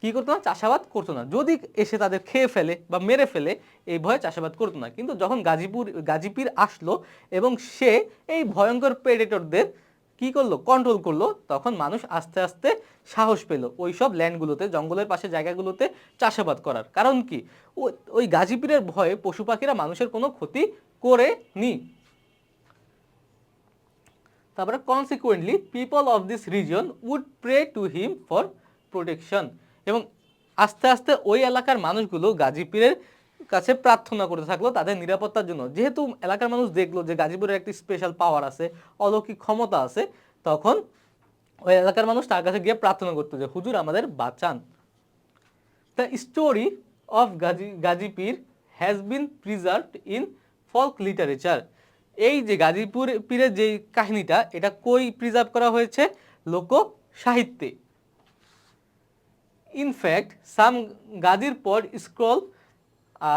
কি করতো না, চাষাবাদ করতো না। যদি এসে তাদের খেয়ে ফেলে বা মেরে ফেলে এই ভয়ে চাষাবাদ করতো না। কিন্তু যখন গাজীপীর আসলো এবং সে এই ভয়ঙ্কর প্রেডেটরদের কি করলো, কন্ট্রোল করলো, তখন মানুষ আস্তে আস্তে সাহস পেল ওইসব ল্যান্ডগুলোতে, জঙ্গলের পাশে জায়গাগুলোতে চাষাবাদ করার। কারণ কি, ওই গাজীপীরের ভয়ে পশু পাখিরা মানুষের কোনো ক্ষতি করেনি। তারপরে consequently people of this region would pray to him for protection, এবং আস্তে আস্তে ওই এলাকার মানুষগুলো গাজীপীরের কাছে প্রার্থনা করতে থাকলো তাদের নিরাপত্তার জন্য। যেহেতু এলাকার মানুষ দেখলো যে গাজীপুরের একটি স্পেশাল পাওয়ার আছে, অলৌকিক ক্ষমতা আছে, তখন ওই এলাকার মানুষ তার কাছে গিয়ে প্রার্থনা করতো যে হুজুর আমাদের বাঁচান। The story of Gazi Pir has been preserved in folk literature. এই যে গাজীপুর পীরের যে কাহিনীটা, এটা কই প্রিজার্ভ করা হয়েছে, লোক সাহিত্যে। In fact some Gazir pat scroll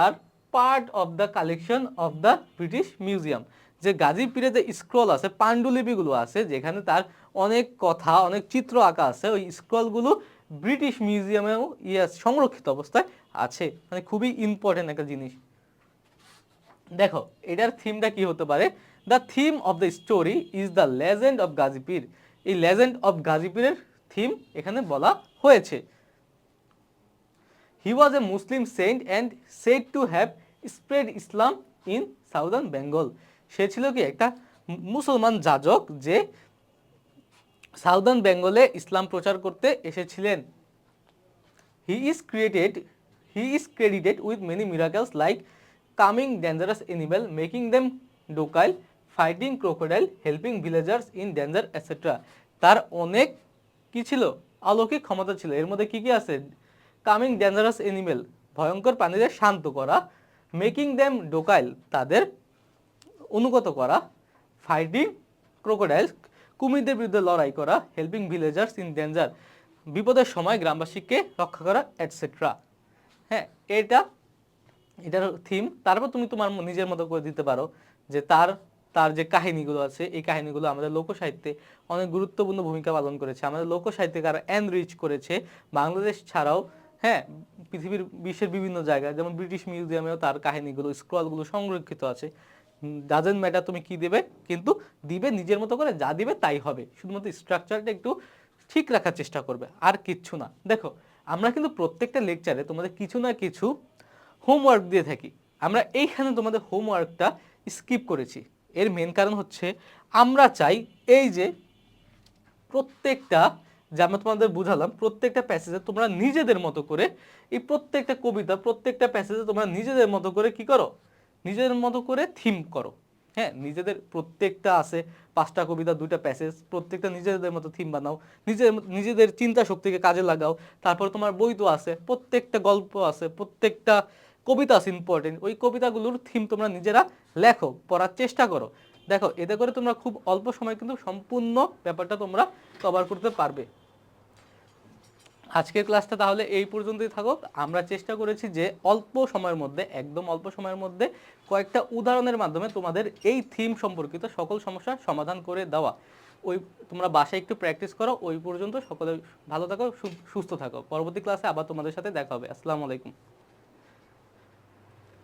are part of the collection of the British Museum. যে গাজী পীরের যে স্ক্রল আছে, পাণ্ডুলিপিগুলো আছে, যেখানে তার অনেক কথা, অনেক চিত্র আঁকা আছে, ওই স্ক্রলগুলো ব্রিটিশ মিউজিয়ামেও সংরক্ষিত অবস্থায় আছে। মানে খুবই ইম্পর্টেন্ট একটা জিনিস। দেখো এটার থিমটা কি হতে পারে, the theme of the story is the legend of Gazi Pir. এই লেজেন্ড অফ গাজীপীরের থিম এখানে বলা হয়েছে। He was a Muslim saint and said to have spread Islam in southern Bengal. সে ছিল কি একটা মুসলমান যাজক যে সাউদার্ন বেঙ্গলে ইসলাম প্রচার করতে এসেছিলেন। He is credited with many miracles like calming dangerous animal, making them docile, fighting crocodile, helping villagers in danger, etc. তার অনেক কি ছিল, অলৌকিক ক্ষমতা ছিল। এর মধ্যে কি কি আছে, কামিং ডেঞ্জারাস এনিমেল, ভয়ঙ্কর প্রাণীদের শান্ত করা, মেকিং দেম ডোকাইল, তাদের অনুগত করা, ফাইটিং ক্রোকোডাইলস, কুমিরদের বিরুদ্ধে লড়াই করা, হেল্পিং ভিলেজার্স ইন ডেঞ্জার, বিপদের সময় গ্রামবাসীকে রক্ষা করা, এটসেট্রা। হ্যাঁ, এটার থিম। তারপর তুমি তোমার নিজের মতো করে দিতে পারো যে তার যে কাহিনীগুলো আছে, এই কাহিনীগুলো আমাদের লোকসাহিত্যে অনেক গুরুত্বপূর্ণ ভূমিকা পালন করেছে। আমাদের লোকসাহিত্যকে আরো এনরিচ করেছে, বাংলাদেশ ছাড়াও হ্যাঁ বিশ্বের বিভিন্ন জায়গায়, যেমন ব্রিটিশ মিউজিয়ামেও তার কাহিনীগুলো, স্ক্রলগুলো সংরক্ষিত আছে। ডাজেন্ট ম্যাটার তুমি কি দেবে, কিন্তু দিবে নিজের মতো করে, যা দিবে তাই হবে। শুধুমাত্র স্ট্রাকচারটা একটু ঠিক রাখার চেষ্টা করবে, আর কিচ্ছু না। দেখো আমরা কিন্তু প্রত্যেকটা লেকচারে তোমাদের কিছু না কিছু হোমওয়ার্ক দিয়ে থাকি। আমরা এইখানে তোমাদের হোমওয়ার্কটা স্কিপ করেছি। এর মেন কারণ হচ্ছে আমরা চাই এই যে প্রত্যেকটা, যে আমরা তোমাদের বুঝালাম, প্রত্যেকটা প্যাসেজে তোমরা নিজেদের মতো করে, এই প্রত্যেকটা কবিতা, প্রত্যেকটা প্যাসেজে তোমরা নিজেদের মতো করে কি করো, নিজেদের মতো করে থিম করো। হ্যাঁ, নিজেদের প্রত্যেকটা আছে 5টা কবিতা, 2টা প্যাসেজ, প্রত্যেকটা নিজেদের মতো থিম বানাও, নিজেদের চিন্তা শক্তিকে কাজে লাগাও। তারপর তোমার বই তো আছে, প্রত্যেকটা গল্প আছে, প্রত্যেকটা কবিতা আছে ইম্পর্টেন্ট, ওই কবিতাগুলোর থিম তোমরা নিজেরা লেখো, পড়ার চেষ্টা করো। দেখো এতে করে তোমরা খুব অল্প সময় কিন্তু সম্পূর্ণ ব্যাপারটা তোমরা কভার করতে পারবে। আজকের ক্লাসটা তাহলে এই পর্যন্তই থাকুক। আমরা চেষ্টা করেছি যে অল্প সময়ের মধ্যে, একদম অল্প সময়ের মধ্যে কয়েকটা উদাহরণের মাধ্যমে তোমাদের এই থিম সম্পর্কিত সকল সমস্যার সমাধান করে দেওয়া। ওই তোমরা বাসায় একটু প্র্যাকটিস করো। ওই পর্যন্ত সকলে ভালো থাকো, সুস্থ থাকো। পরবর্তী ক্লাসে আবার তোমাদের সাথে দেখা হবে। আসসালামু আলাইকুম।